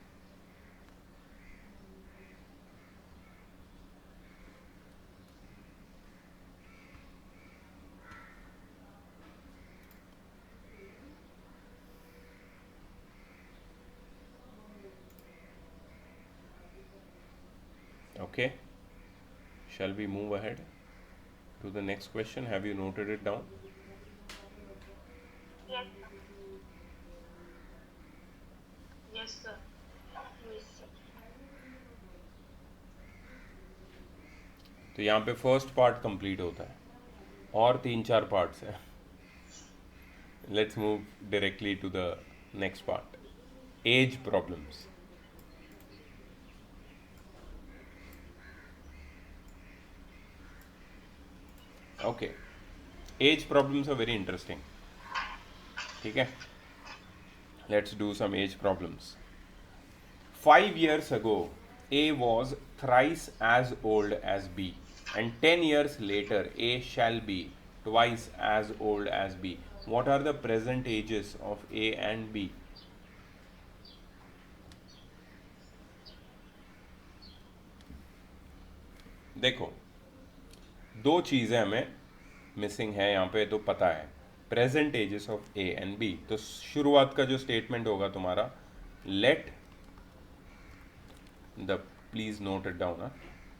B: Okay, shall we move ahead to the next question? Have you noted it down?
C: Yes, sir.
D: Yes, sir. Yes, sir.
B: तो यहाँ पे first part complete होता है और 3-4 parts हैं। Let's move directly to the next part, age problems. Okay, age problems are very interesting, ठीक है। Let's do some age problems. 5 years ago, A was thrice as old as B, and 10 years later, A shall be twice as old as B. What are the present ages of A and B? देखो, दो चीज़ें हमें missing है यहाँ पे, तो पता है present ages of A and B. तो शुरुआत का जो स्टेटमेंट होगा तुम्हारा, let the please note it down.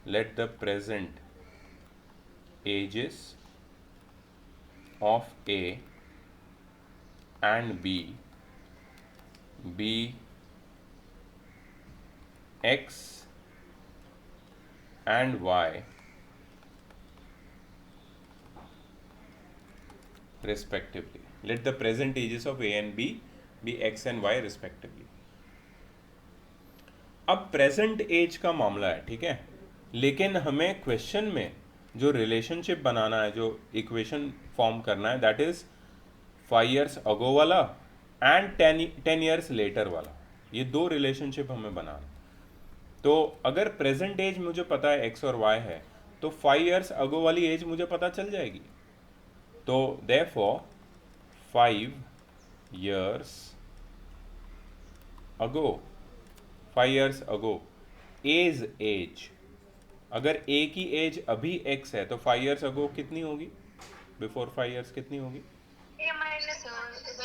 B: Let the present ages of A and B be X and Y respectively. Let the present ages of A and B be X and Y respectively. अब present as का मामला है, ठीक है, लेकिन हमें question में जो रिलेशनशिप बनाना है, जो इक्वेशन फॉर्म करना है, दैट इज 5 years अगो वाला एंड 10 years लेटर वाला. ये दो रिलेशनशिप हमें बनाना. तो अगर प्रेजेंट एज मुझे पता है एक्स और वाई है, तो 5 years अगो वाली एज मुझे पता चल जाएगी. तो देयरफॉर 5 years अगो, 5 years अगो एज एज, अगर ए की एज अभी एक्स है तो 5 years अगो कितनी होगी, बिफोर 5 years कितनी होगी,
C: A minus
D: Sir,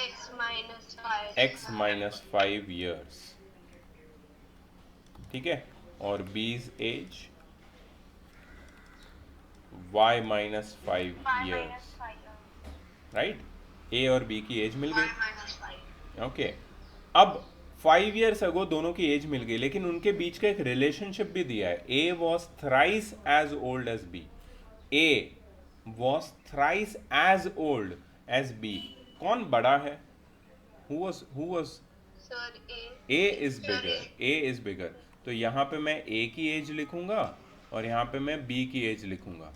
D: x minus 5.
B: X minus 5 years, ठीक है. और B's age y minus 5
C: y
B: years,
C: minus 5
B: right. A और बी की एज मिल
D: y
B: गई.
D: minus 5.
B: ओके. अब 5 years अगो दोनों की एज मिल गई, लेकिन उनके बीच का एक रिलेशनशिप भी दिया है. A was thrice as old as B. A was thrice as old as B. कौन बड़ा है? Who was?
D: Sir, a.
B: A is bigger. A is bigger. तो यहाँ पे मैं ए की एज लिखूंगा और यहाँ पे मैं बी की एज लिखूंगा.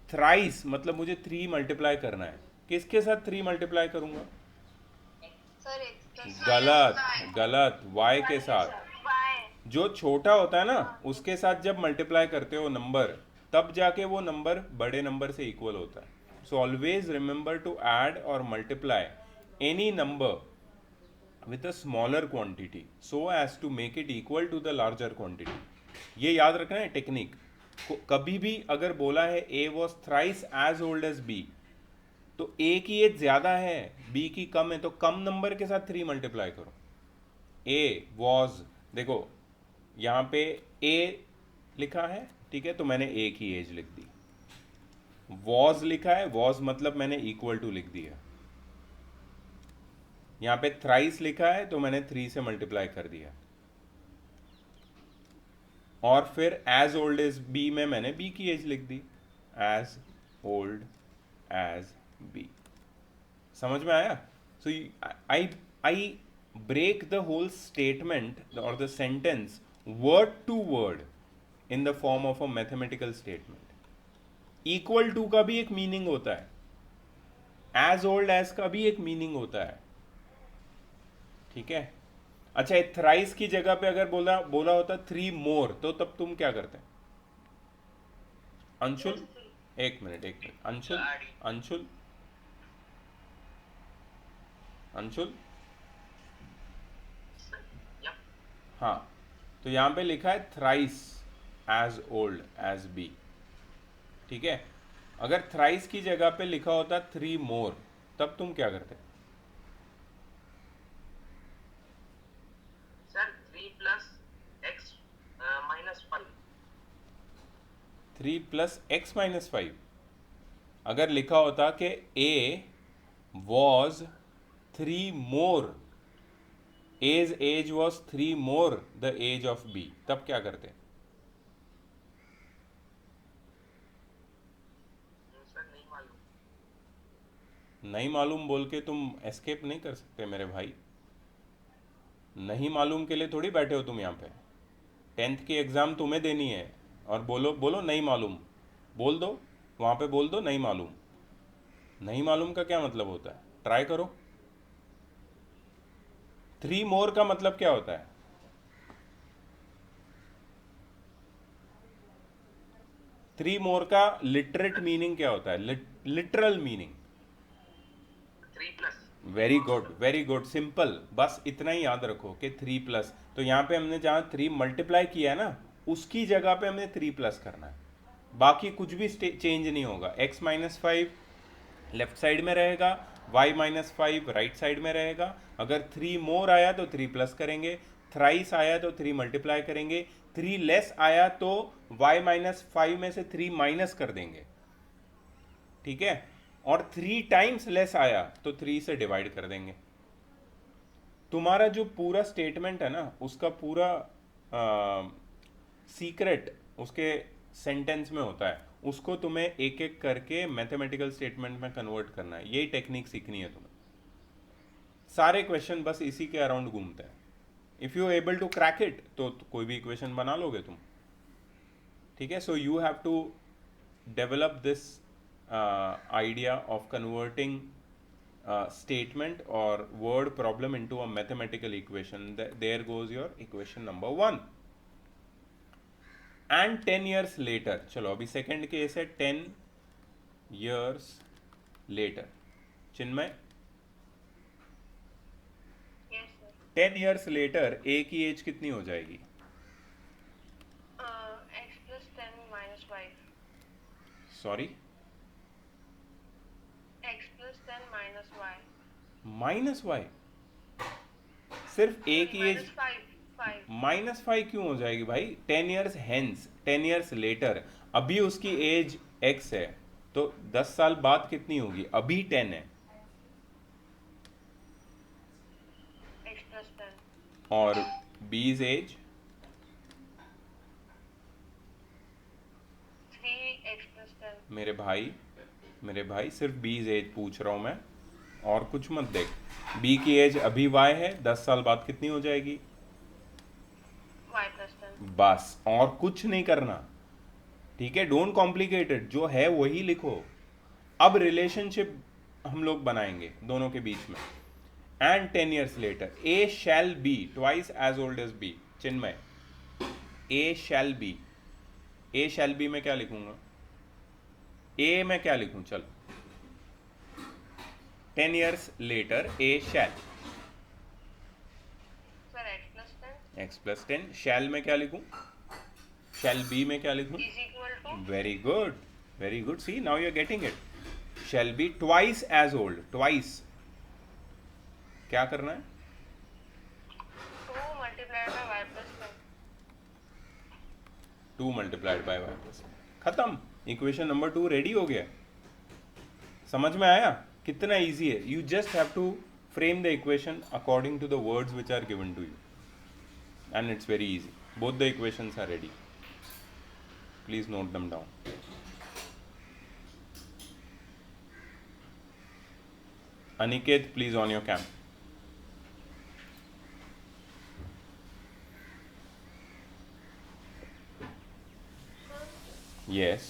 B: थ्राइस मतलब मुझे 3 मल्टीप्लाई करना है. किसके साथ 3 मल्टीप्लाई करूंगा?
D: Sir, x plus
B: गलत गलत. y के साथ.
C: y
B: जो छोटा होता है ना उसके साथ जब मल्टीप्लाई करते हो नंबर, तब जाके वो नंबर बड़े नंबर से इक्वल होता है. So always remember to add और multiply any number with a smaller quantity so as to make it equal to the larger quantity. ये याद रखना है टेक्निक. कभी भी अगर बोला है A was thrice as old as B, तो A की एज ज्यादा है, B की कम है, तो कम नंबर के साथ 3 मल्टीप्लाई करो. A was, देखो यहाँ पे A लिखा है, ठीक है, तो मैंने A की एज लिख दी. was लिखा है, was मतलब मैंने इक्वल टू लिख दिया. यहाँ पे थ्राइस लिखा है तो मैंने 3 से मल्टीप्लाई कर दिया. और फिर एज ओल्ड एज बी में मैंने बी की एज लिख दी. Age old as B. समझ में आया? So I break the whole statement और the sentence word to word in the form of a mathematical statement. Equal to का भी एक मीनिंग होता है, एज ओल्ड एज का भी एक मीनिंग होता है, ठीक है. अच्छा, थ्राइस की जगह पे अगर बोला होता 3 मोर, तो तब तुम क्या करते? अंशुल, एक मिनट. अंशुल अंशुल अंशुल हाँ, तो यहां पे लिखा है thrice as old as B, ठीक है. अगर थ्राइस की जगह पे लिखा होता 3 मोर, तब तुम क्या करते?
A: Sir 3 plus x minus 5.
B: 3 plus x minus 5. अगर लिखा होता कि A was 3 more, A's age was 3 more the age of B, तब क्या करते?
A: सर नहीं मालूम.
B: नहीं मालूम बोल के तुम एस्केप नहीं कर सकते मेरे भाई. नहीं मालूम के लिए थोड़ी बैठे हो तुम यहाँ पे. 10th की एग्ज़ाम तुम्हें देनी है और बोलो नहीं मालूम. बोल दो, वहाँ पे बोल दो नहीं मालूम. नहीं मालूम का क्या मतलब होता है? ट्राई करो. 3 मोर का मतलब क्या होता है? थ्री मोर का लिटरेट मीनिंग क्या होता है? Literal meaning.
A: 3 plus.
B: Very good. Simple. बस इतना ही याद रखो कि 3 प्लस. तो यहाँ पे हमने जहाँ 3 मल्टीप्लाई किया है ना, उसकी जगह पे हमने 3 प्लस करना है. बाकी कुछ भी चेंज नहीं होगा. x माइनस 5 लेफ्ट साइड में रहेगा, y माइनस 5 राइट साइड में रहेगा. अगर 3 मोर आया तो 3 प्लस करेंगे, थ्राइस आया तो 3 मल्टीप्लाई करेंगे, 3 लेस आया तो y माइनस 5 में से 3 माइनस कर देंगे, ठीक है, और 3 टाइम्स लेस आया तो 3 से डिवाइड कर देंगे। तुम्हारा जो पूरा स्टेटमेंट है ना, उसका पूरा सीक्रेट उसके सेंटेंस में होता है, उसको तुम्हें एक एक करके मैथमेटिकल स्टेटमेंट में कन्वर्ट करना है। यही टेक्निक सीखनी है तुम्हें। सारे क्वेश्चन बस इसी के अराउंड घूमते हैं। If you able to crack it तो कोई भी इक्वेशन बना लोगे तुम, ठीक है। So you have to develop this idea of converting statement or word problem into a mathematical equation. There goes your equation number 1. And 10 years later, चलो अभी सेकेंड केस है 10 years later. Chinmay,
D: Yes, sir.
B: 10 years later a की age कितनी हो जाएगी?
D: X plus 10 minus 5.
B: Sorry,
D: X plus 10 minus y.
B: Minus y. सिर्फ A की as
D: Minus 5.
B: -5 क्यों हो जाएगी भाई? 10 years hence, 10 years later, अभी उसकी एज x है, तो 10 साल बाद कितनी होगी? अभी 10 है
D: X plus 10.
B: और बी's एज
D: 3x plus 10.
B: मेरे भाई सिर्फ बी's एज पूछ रहा हूं मैं, और कुछ मत देख। बी की एज अभी y है, 10 साल बाद कितनी हो जाएगी?
D: Y plus 10.
B: बस, और कुछ नहीं करना, ठीक है। डोंट कॉम्प्लिकेटेड, जो है वही लिखो। अब रिलेशनशिप हम लोग बनाएंगे दोनों के बीच में। And 10 years later a shall be twice as old as b. Chinmay, a shall be में क्या लिखूंगा? a में क्या लिखूं? चल, 10 years later a shall,
D: Sir, x plus 10
B: x plus 10, shall में क्या लिखूं? shall be में क्या लिखूं?
D: is equal to
B: Very good, very good. See, now you're getting it. Shall be twice as old. Twice. क्या करना है?
D: 2 multiplied by y plus 10.
B: 2 multiplied by y plus. खत्म। इक्वेशन नंबर 2 रेडी हो गया। समझ में आया कितना इजी है? You just have to frame the equation according to the words which are given to you, and it's very easy. Both the equations are ready. Please note them down. Aniket, please on your cam. Yes.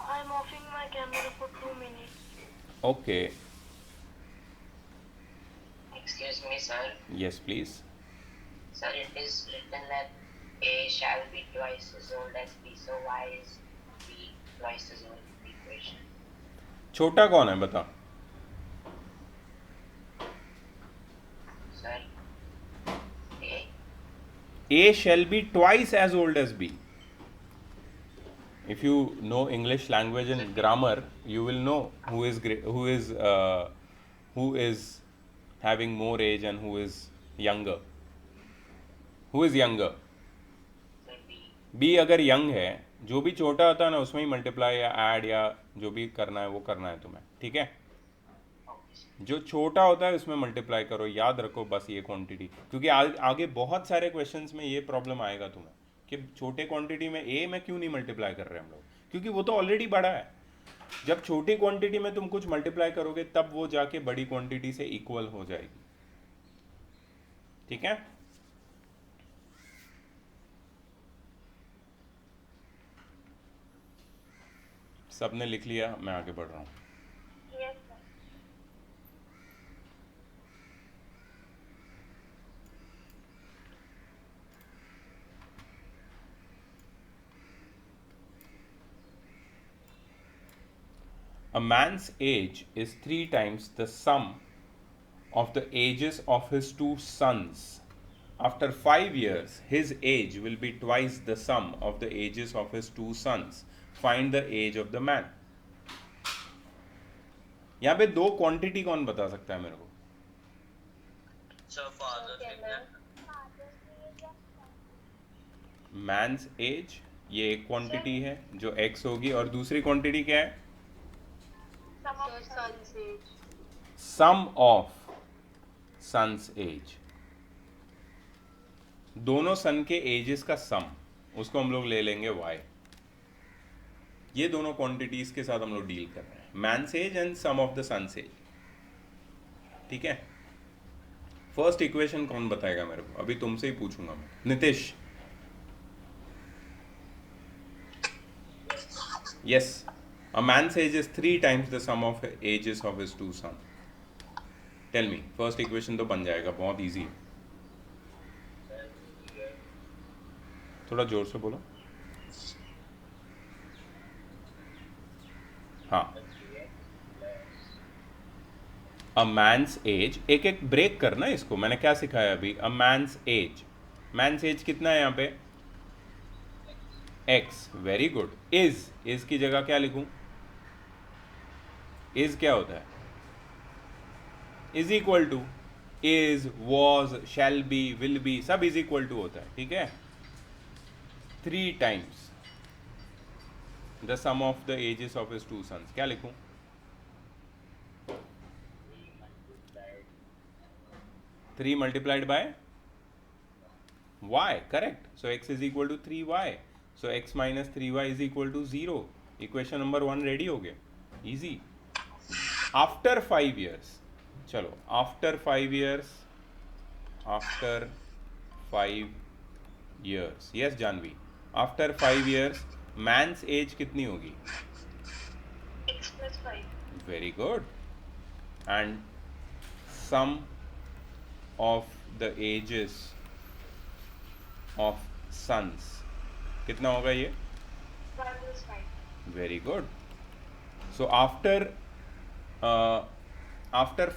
C: I'm offing my camera for 2 minutes.
B: Okay.
E: Excuse me, sir.
B: Yes, please.
E: Sir, it is written that A shall be twice as old as B. So why is B twice as old in the equation?
B: छोटा कौन है बता?
E: Sir, A.
B: A shall be twice as old as B. If you know English language and grammar, you will know who is having more age and who is younger. Who is younger?
E: Sir, B.
B: B अगर young है, जो भी छोटा होता है ना उसमें ही multiply या ऐड या जो भी करना है वो करना है तुम्हें, ठीक है।
E: Okay, sir.
B: जो छोटा होता है उसमें मल्टीप्लाई करो, याद रखो बस ये क्वांटिटी, क्योंकि आगे बहुत सारे क्वेश्चंस में ये प्रॉब्लम आएगा तुम्हें कि छोटे क्वांटिटी में ए में क्यों नहीं मल्टीप्लाई कर रहे हम लोग, क्योंकि वो तो ऑलरेडी बड़ा है। जब छोटी क्वांटिटी में तुम कुछ मल्टीप्लाई करोगे तब वो जाके बड़ी क्वांटिटी से इक्वल हो जाएगी, ठीक है। सबने लिख लिया, मैं आगे बढ़ रहा हूँ।
C: Yes, sir.
B: A man's age is 3 times the sum of the ages of his 2 sons. After 5 years, his age will be twice the sum of the ages of his 2 sons. Find the age of the man. यहाँ पे दो quantity कौन बता सकता है मेरे को?
A: So father
D: Okay,
A: लिखना है.
B: मैंस एज, ये एक क्वांटिटी है जो x होगी, और दूसरी क्वांटिटी क्या है?
C: Sum of
D: sons age.
B: Sum of sons age, दोनों सन के एजेस का सम, उसको हम लोग ले लेंगे y। ये दोनों क्वांटिटीज के साथ हम लोग डील कर रहे हैं, man's age and sum of the sons age. ठीक है, फर्स्ट इक्वेशन कौन बताएगा मेरे को? अभी तुमसे ही पूछूंगा मैं। Nitish. Yes, a man's age is 3 times the sum of ages of his 2 sons. Tell me, first equation तो बन जाएगा, बहुत easy है। थोड़ा जोर से बोलो। हाँ, a man's age, एक एक ब्रेक करना इसको, मैंने क्या सिखाया अभी? a man's age, man's age कितना है यहाँ पे? x, very good. इज की जगह क्या लिखूं? इज क्या होता है? Is equal to, is, was, shall be, will be, सब इज इक्वल टू होता है। ठीक है, 3 times the sum of the ages of his 2 sons, क्या लिखूं? 3 multiplied by y, correct. So x is equal to 3y. So x minus 3y is equal to 0. Equation number 1 ready हो गया, easy. After 5 years, चलो after 5 years, after 5 years, yes Janvi, after 5 years man's age कितनी होगी?
C: x plus 5.
B: Very good. And sum of the ages of sons कितना होगा ये?
C: 1 plus 5.
B: Very good. So after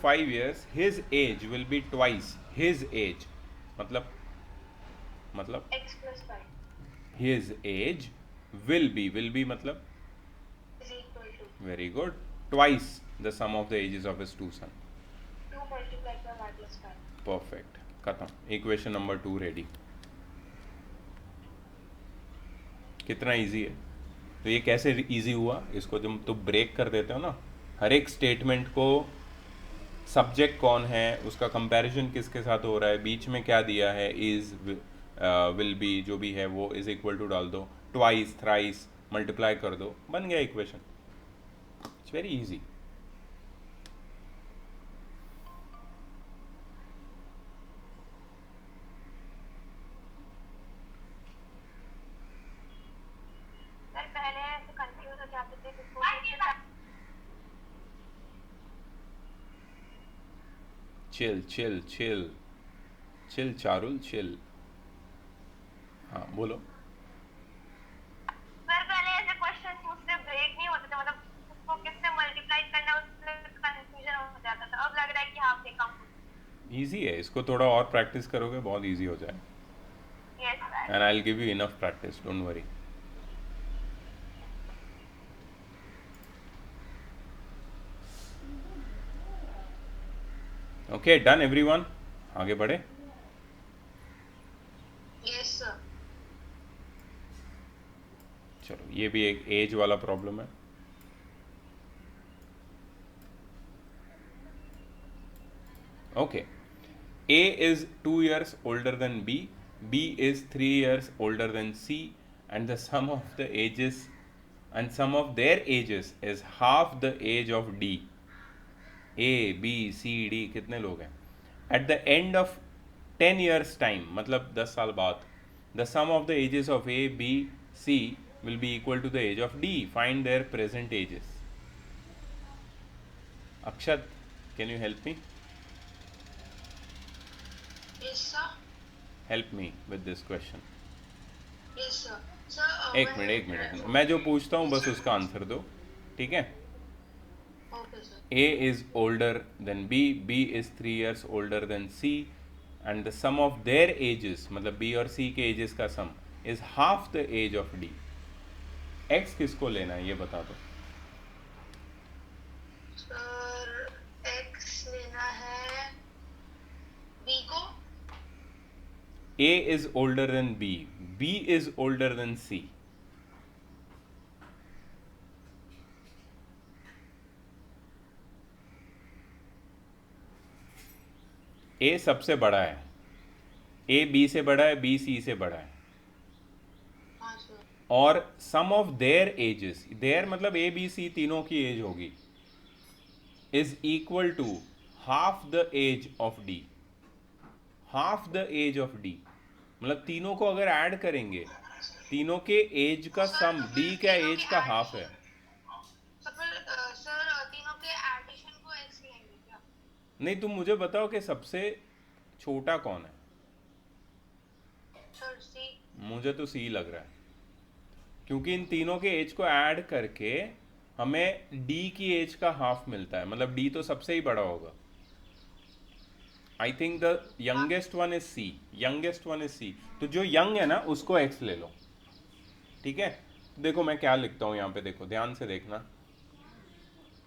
B: 5 years his age will be twice his age, मतलब
C: x plus 5
B: his age will be मतलब
C: is equal to
B: very good, twice the sum of the ages of his 2 sons.
C: 2 multiplied by y plus 5.
B: Perfect, खत्म। Equation number 2 ready. कितना easy है? तो ये कैसे easy हुआ? इसको तुम तो ब्रेक कर देते हो ना, हर एक स्टेटमेंट को सब्जेक्ट कौन है, उसका कंपैरिजन किसके साथ हो रहा है, बीच में क्या दिया है, इज, विल बी, जो भी है वो इज इक्वल टू डाल दो, ट्वाइस, थ्राइस मल्टीप्लाई कर दो, बन गया equation. It's very easy.
C: Sir पहले ऐसे कंफ्यूज हो जाते थे before
B: chill chill chill chill Charul chill. हाँ बोलो।
C: सर पहले ऐसे क्वेश्चंस मुझसे ब्रेक नहीं होते थे, मतलब उसको किससे मल्टीप्लाई करना उसमें कंफ्यूजन हो जाता था। अब लग रहा है कि हाँ देखा हूँ।
B: इजी है, इसको थोड़ा और प्रैक्टिस करोगे बहुत इजी हो जाए।
C: Yes sir.
B: And I will give you enough practice, don't worry. Okay done everyone, आगे बढ़े।
D: Yes sir.
B: चलो ये भी एक एज वाला प्रॉब्लम है। Okay, A is 2 years older than B, B is 3 years older than C, and the sum of the ages and sum of their ages is half the age of D. A, B, C, D कितने लोग हैं? At the end of 10 years time, मतलब 10 साल बाद, the sum of the ages of A, B, C will be equal to the age of D. Find their present ages. Akshat, can you help me?
D: Yes sir.
B: Help me with this question.
D: Yes sir. Sir
B: एक minute, मैं जो पूछता हूँ बस उसका answer दो, ठीक है?
D: Okay sir.
B: A is older than B, B is 3 years older than C, and the sum of their ages, मतलब B और C के ages का sum is half the age of D. X किसको लेना है ये बता दो।
D: सर एक्स लेना है बी को।
B: A is older than B, B is older than C? A सबसे बड़ा है, A B से बड़ा है, B C से बड़ा है,
D: हाँ सर।
B: और sum of their ages, their मतलब A B C तीनों की एज होगी, is equal to half the age of D. Half the age of D मतलब तीनों को अगर ऐड करेंगे, तीनों के एज का सम D का एज का हाफ है.
D: सर तीनों के एडिशन को एक्स लेंगे क्या?
B: नहीं, तुम मुझे बताओ कि सबसे छोटा कौन है.
D: सर सी।
B: मुझे तो C लग रहा है, क्योंकि इन तीनों के एज को ऐड करके हमें D की एज का हाफ मिलता है, मतलब D तो सबसे ही बड़ा होगा. I think the youngest one is C. Youngest one is C. तो जो यंग है ना उसको X ले लो. ठीक है, देखो मैं क्या लिखता हूं यहां पे, देखो ध्यान से देखना.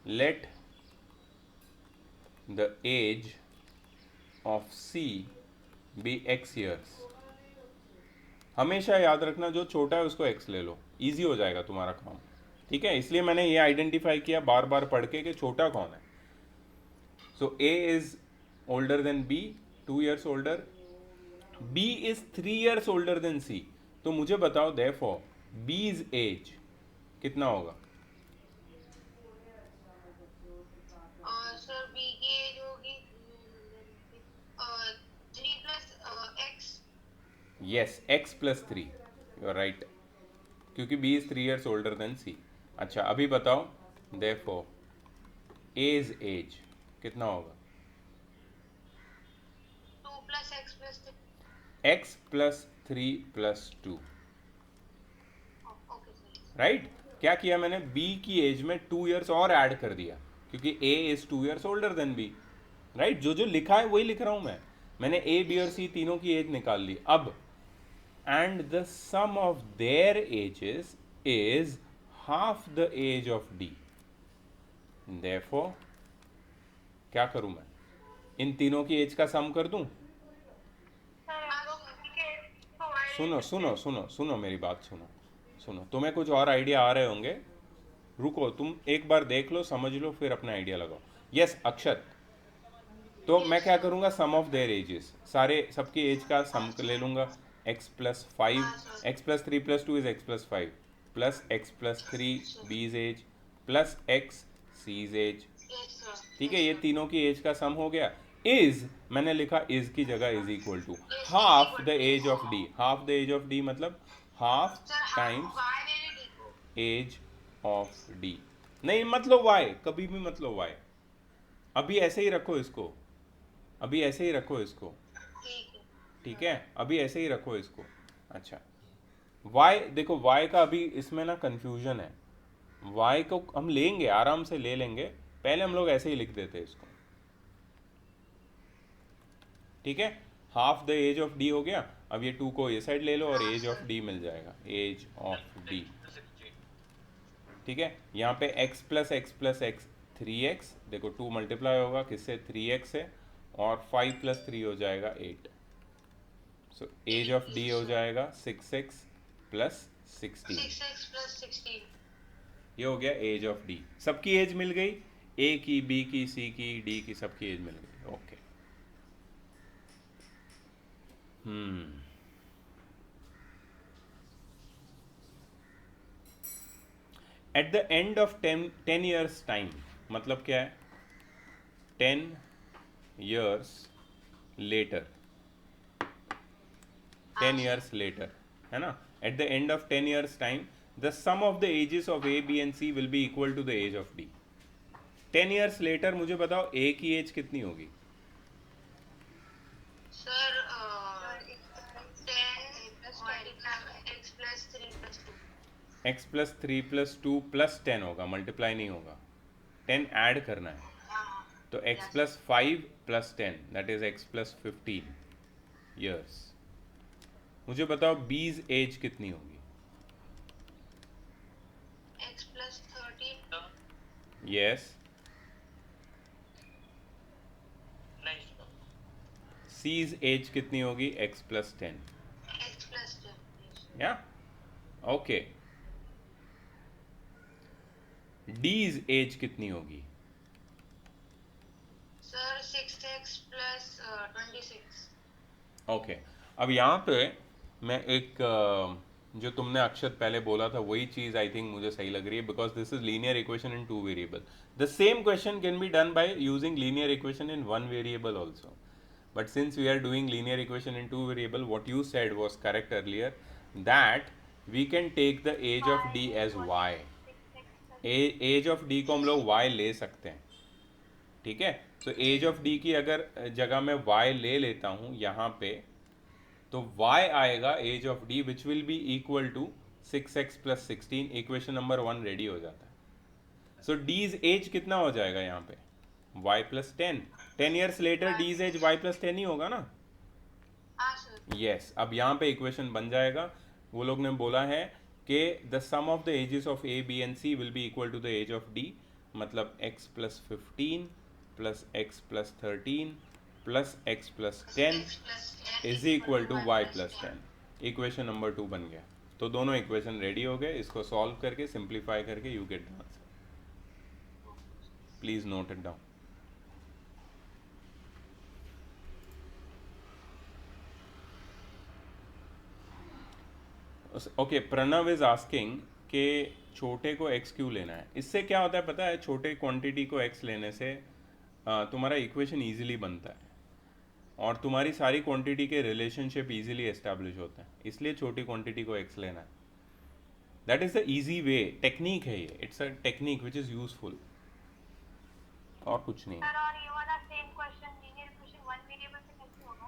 B: Let the age of C be X years. हमेशा याद रखना जो छोटा है उसको X ले लो, इजी हो जाएगा तुम्हारा काम. ठीक है, इसलिए मैंने ये आइडेंटिफाई किया बार बार पढ़ के कि छोटा कौन है. सो A is older than B, 2 years older. B is 3 years older than C. तो मुझे बताओ therefore B's age कितना होगा.
D: सर बी की एज होगी 3 plus x.
B: Yes, X plus 3. You are right. क्योंकि B is 3 years older than C. अच्छा, अभी बताओ therefore A's age कितना होगा.
D: 2 plus x plus
B: X plus 3 plus 2.
D: Okay sir.
B: Right. क्या किया मैंने, B की एज में 2 years और ऐड कर दिया, क्योंकि A is 2 years older than B. Right, जो जो लिखा है वही लिख रहा हूं मैंने A B और C तीनों की एज निकाल ली. अब and the sum of their ages is half the age of D. Therefore क्या करूं मैं, इन तीनों की एज का सम कर दूं. सुनो सुनो सुनो सुनो मेरी बात सुनो. तुम्हें कुछ और आइडिया आ रहे होंगे, रुको, तुम एक बार देख लो, समझ लो, फिर अपना आइडिया लगाओ. यस अक्षत, तो मैं क्या करूंगा, सम ऑफ देयर एजेस, सारे सबकी एज का सम ले लूंगा. x plus 5, x plus 3 plus 2 is x plus 5 plus x plus 3 B's age plus x C's age.
D: Yes sir.
B: ठीक है, ये तीनों की एज का सम हो गया. इज मैंने लिखा इज की जगह is equal to half the age of D. Half the age of D मतलब हाफ टाइम्स
D: वाई मैंने डी को।
B: Age of D. नहीं मत लो y, कभी भी मत लो y. अभी ऐसे ही रखो इसको, अभी ऐसे ही रखो इसको.
D: ठीक है।
B: ठीक है, अभी ऐसे ही रखो इसको. अच्छा, y देखो, y का अभी इसमें ना कंफ्यूजन है. y को हम लेंगे, आराम से ले लेंगे, पहले हम लोग ऐसे ही लिख देते इसको. ठीक है, half the age of D हो गया. अब ये 2 को ये साइड ले लो और एज ऑफ D मिल जाएगा, एज ऑफ D. ठीक है, यहाँ पे x plus x plus x 3x, देखो 2 मल्टीप्लाई होगा किससे, 3x से, और 5 प्लस 3 हो जाएगा 8. सो एज ऑफ D हो जाएगा 6x प्लस 16.
D: 6x plus 16।
B: ये हो गया एज ऑफ D. सबकी एज मिल गई, A की, B की, C की, D की, सबकी एज मिल गई. Okay. Eight the end of 10 years time मतलब क्या है, 10 years लेटर, 10 years लेटर है ना. At the end of 10 years time the sum of the ages of A B and C will be equal to the age of D. 10 years later मुझे बताओ A की age कितनी होगी.
D: Sir 10 x plus 3 plus 2।
B: x plus 3 plus 2 plus 10 होगा, multiply नहीं होगा, 10 add करना है. तो x plus 5 plus 10 that is x plus 15 years. मुझे बताओ B's एज कितनी होगी.
D: x plus 13।
B: यस.
A: नहीं
B: C's एज कितनी होगी, x प्लस 10.
D: x plus 10।
B: या ओके, डीज एज कितनी होगी?
D: Sir 6x plus 26.
B: ओके, अब यहाँ पे मैं एक जो तुमने अक्षत पहले बोला था वही चीज़ आई थिंक मुझे सही लग रही है, because this is linear equation in two variable. The same question can be done by using linear equation in one variable also. But since we are doing linear equation in two variable, what you said was correct earlier, that we can take the age of d as y. Age of d को हम लोग y ले सकते हैं, ठीक है. तो as of d की अगर जगह मैं y ले लेता हूँ यहाँ पे, तो y आएगा age of d which will be equal to 6x plus 16. Equation number 1 ready हो जाता है. सो डीज एज कितना हो जाएगा यहाँ पे? y plus 10. 10 ईयर्स लेटर डीज एज y प्लस 10 ही होगा ना?
D: हाँ सर.
B: यस, अब यहाँ पे इक्वेशन बन जाएगा. वो लोग ने बोला है कि the sum of the ages of A B and C will be equal to the age of D. मतलब x plus 15 plus x plus 13 plus x plus 10 is equal to y plus 10. Equation number 2 बन गया. तो दोनों equation ready हो गए. इसको solve करके simplify करके you get the answer. Please note it down. Okay, Pranav is asking कि छोटे को x क्यों लेना है. इससे क्या होता है पता है? छोटे क्वांटिटी को x लेने से तुम्हारा इक्वेशन इजीली बनता है और तुम्हारी सारी क्वांटिटी के रिलेशनशिप इजीली एस्टैब्लिश होते हैं. इसलिए छोटी क्वांटिटी को x लेना है. That is the easy way. Technique है ये. It's a technique which is useful, और कुछ नहीं.
C: सर और ये वाला same question linear equation one variable से कैसे होगा?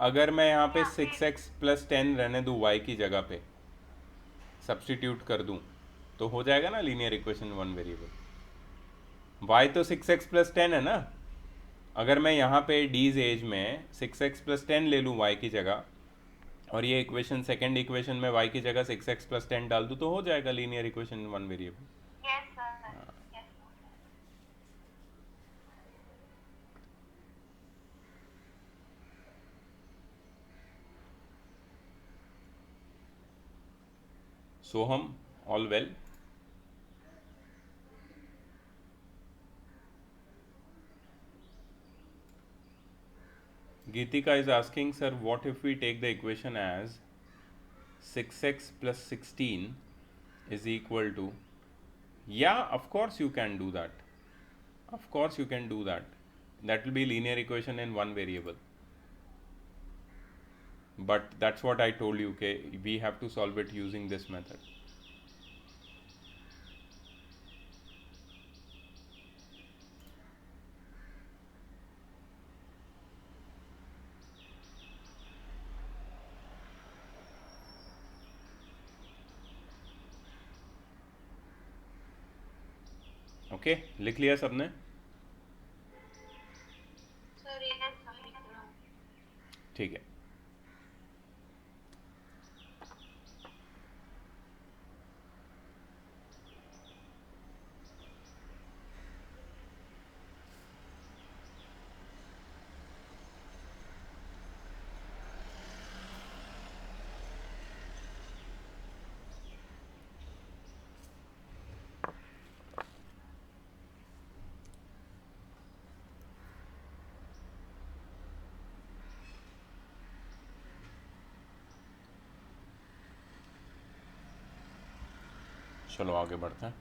B: अगर मैं यहाँ पे 6x प्लस 10 रहने दूँ y की जगह पे, सब्सटीट्यूट कर दूँ, तो हो जाएगा ना linear equation one variable. y तो 6x प्लस 10 है ना. अगर मैं यहाँ पे डीज एज में 6x प्लस 10 ले लूँ y की जगह, और ये इक्वेशन सेकेंड इक्वेशन में y की जगह 6x प्लस 10 डाल दूँ, तो हो जाएगा linear equation one variable.
C: Yes sir, yes.
B: Soham, all well? Geetika is asking, sir, what if we take the equation as 6x plus 16 is equal to... Yeah, of course you can do that. Of course you can do that. That will be linear equation in one variable. But that's what I told you, okay? We have to solve it using this method. Okay, लिख लिया सबने?
D: Sir ये
B: ठीक है. चलो आगे बढ़ते हैं.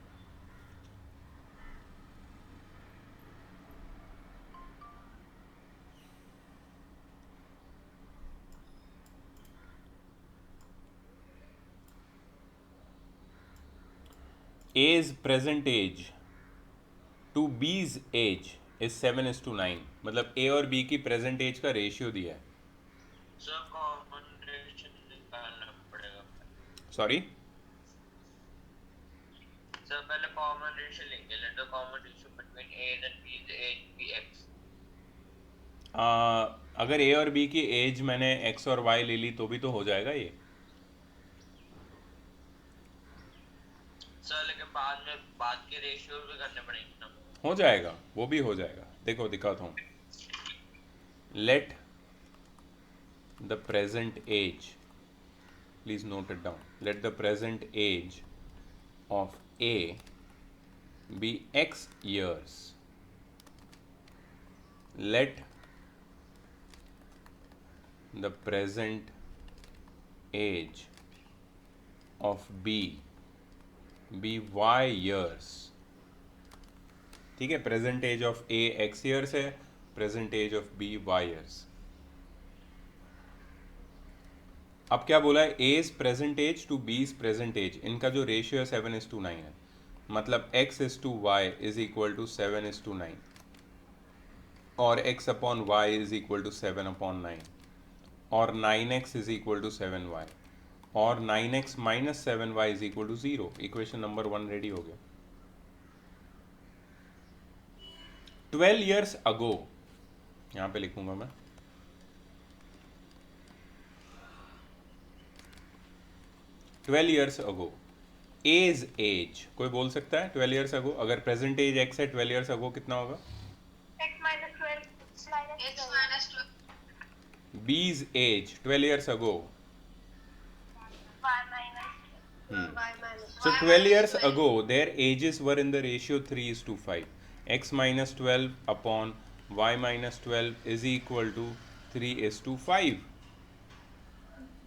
B: A's present age to B's age is 7:9. मतलब A और B की प्रेजेंट एज का रेशियो दिया है.
A: सर कॉमन रेशियो निकालना पड़ेगा.
B: सॉरी
A: सर पहले कॉमन रेशियो लेंगे. Let the common ratio between A and B's age be x.
B: अगर A और B की एज मैंने x और y ले ली तो भी तो हो जाएगा ये.
A: सर लेकिन बाद के रेशियो भी करने पड़ेंगे ना.
B: हो जाएगा, वो भी हो जाएगा. देखो दिखाता हूँ. Let the present age please note it down. Let the present age of A be X years. Let the present age of B be Y years. ठीक है, present age of A x years है, present age of B y years. अब क्या बोला है, A is present age to B is present age. इनका जो ratio है 7:9 है, मतलब x/y इज इक्वल टू 7:9 और x upon y is equal to 7/9 और 9x is equal to 7y और 9x minus 7y is equal to 0. Equation number 1 ready हो गया. 12 years ago, यहां पे लिखूंगा मैं, years ago, A's age. कोई बोल सकता है 12 years ago? अगर प्रेजेंट एज x है 12 years ago कितना होगा?
C: x minus 12.
B: B's age 12 years ago.
C: y minus.
B: So 12 years ago, their ages were in the ratio 3:5. X minus 12 upon y minus 12 is equal to 3:5.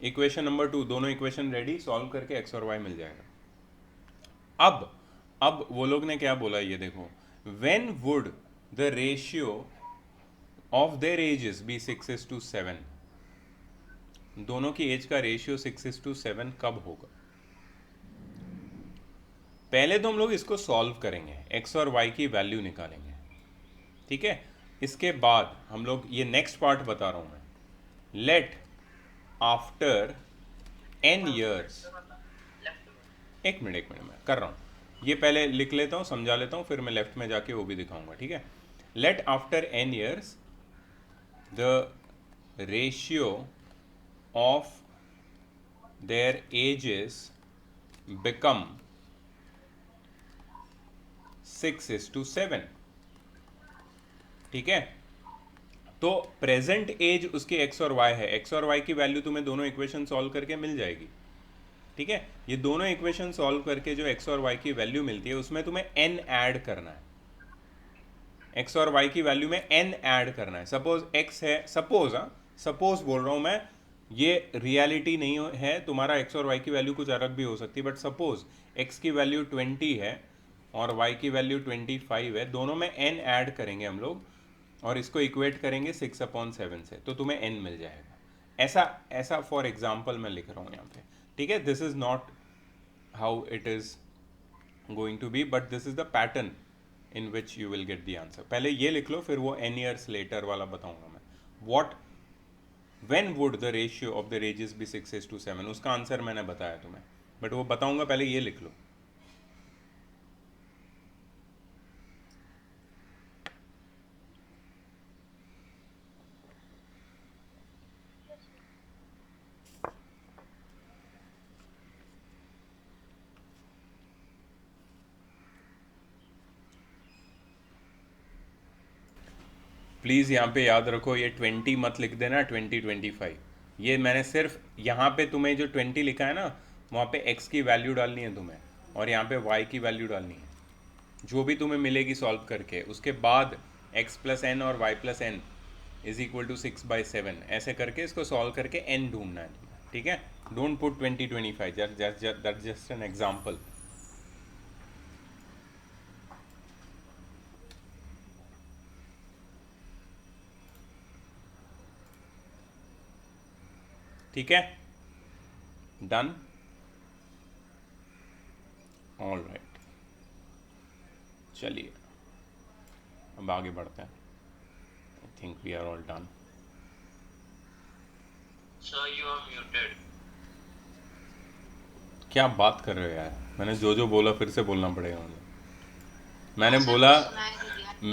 B: Equation number 2, दोनों equation ready, solve करके x और y मिल जाएगा. अब वो लोग ने क्या बोला, ये देखो, when would the ratio of their ages be 6:7? दोनों की एज का रेशियो 6:7 कब होगा? पहले तो हम लोग इसको सॉल्व करेंगे, x और y की वैल्यू निकालेंगे, ठीक है. इसके बाद हम लोग, ये नेक्स्ट पार्ट बता रहा हूं मैं, लेट आफ्टर n years, एक मिनट मैं कर रहा हूं, ये पहले लिख लेता हूं, समझा लेता हूं, फिर मैं लेफ्ट में जाके वो भी दिखाऊंगा, ठीक है. Let after n years the ratio of their ages become 6:7. ठीक है, तो प्रेजेंट एज उसकी x और y है, x और y की वैल्यू तुम्हें दोनों इक्वेशन सॉल्व करके मिल जाएगी, ठीक है. ये दोनों इक्वेशन सॉल्व करके जो x और y की वैल्यू मिलती है उसमें तुम्हें n ऐड करना है, x और y की वैल्यू में n ऐड करना है. सपोज x है, सपोज बोल रहा हूं मैं, ये रियलिटी नहीं है, तुम्हारा x और y की वैल्यू कुछ अलग भी हो सकती है, बट सपोज x की वैल्यू 20 है और y की वैल्यू 25 है, दोनों में n ऐड करेंगे हम लोग और इसको इक्वेट करेंगे 6/7 से, तो तुम्हें n मिल जाएगा. ऐसा फॉर एग्जाम्पल मैं लिख रहा हूँ यहाँ पे, ठीक है. This is not how it is going to be, but this is the pattern in which you will get the answer. पहले ये लिख लो, फिर वो n years later वाला बताऊंगा मैं. when would the ratio of the ages be 6:7? उसका answer मैंने बताया तुम्हें, बट वो बताऊंगा, पहले ये लिख लो. प्लीज़ यहाँ पे याद रखो, ये 20 मत लिख देना, 2025. ये मैंने सिर्फ यहाँ पे तुम्हें जो 20 लिखा है ना, वहाँ पे x की वैल्यू डालनी है तुम्हें और यहाँ पे y की वैल्यू डालनी है, जो भी तुम्हें मिलेगी सॉल्व करके. उसके बाद x प्लस एन और y plus n is equal to 6/7, ऐसे करके इसको सॉल्व करके n ढूंढना है, ठीक है. Don't put 2025, that just an example. ठीक है, डन, ऑल राइट. चलिए अब आगे बढ़ते हैं. I think we are all done.
A: Sir, you are muted.
B: क्या बात कर रहे हो यार, मैंने जो बोला फिर से बोलना पड़ेगा मुझे.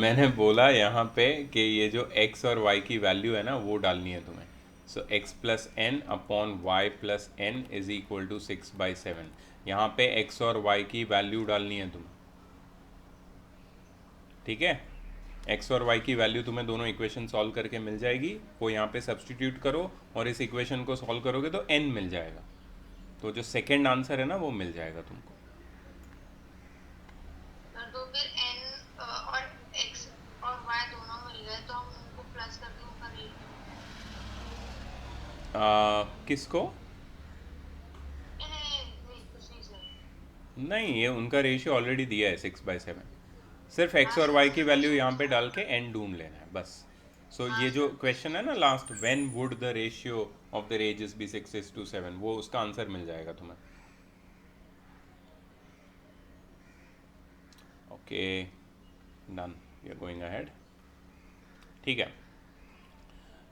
B: मैंने बोला यहाँ पे कि ये जो x और y की वैल्यू है ना, वो डालनी है तुम्हें. So x plus n upon y plus n is equal to 6/7. यहाँ पे x और y की वैल्यू डालनी है तुम्हें, ठीक है. x और y की वैल्यू तुम्हें दोनों इक्वेशन सॉल्व करके मिल जाएगी, वो यहाँ पे सब्सटीट्यूट करो और इस इक्वेशन को सॉल्व करोगे तो n मिल जाएगा. तो जो सेकंड आंसर है ना वो मिल जाएगा तुमको।
D: सर तो फिर n और x और y दोनों मिल गए तो हम उनको प्लस करके उनका रेट
B: किसको?
D: नहीं नहीं कुछ नहीं सर।
B: नहीं, ये उनका रेशियो ऑलरेडी दिया है 6/7। सिर्फ x और y की वैल्यू यहाँ पे डाल के n ढूंढ लेना है बस। सो ये जो क्वेश्चन है ना last, when would the ratio of the ages be 6:7, वो उसका आंसर मिल जाएगा तुम्हें। Okay done, we are going ahead. ठीक है,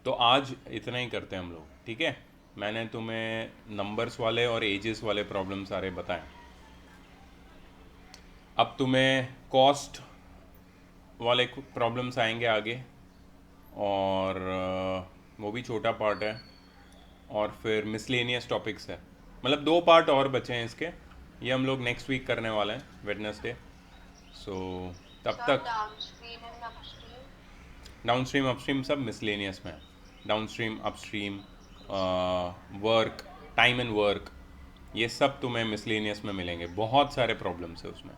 B: तो आज इतना ही करते हैं हम लोग, ठीक है। मैंने तुम्हें नंबर्स वाले और एजेस वाले प्रॉब्लम सारे बताए। अब तुम्हें कॉस्ट वाले प्रॉब्लम्स आएंगे आगे, और वो भी छोटा पार्ट है, और फिर मिसलेनियस टॉपिक्स है। मतलब 2 पार्ट और बचे हैं इसके, ये हम लोग नेक्स्ट वीक करने वाले हैं वेडनेसडे। सो तब तक
D: downstream and upstream.
B: Downstream upstream सब मिसलेनियस में है। Downstream upstream work, time and work, ये सब तुम्हें मिसलेनियस में मिलेंगे। बहुत सारे प्रॉब्लम्स है उसमें,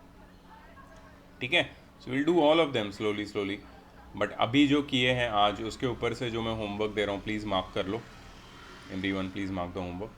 B: ठीक है। So will do all of them slowly slowly. But अभी जो किए हैं आज, उसके ऊपर से जो मैं होमवर्क दे रहा हूँ प्लीज़ मार्क कर लो। Everyone please mark the homework.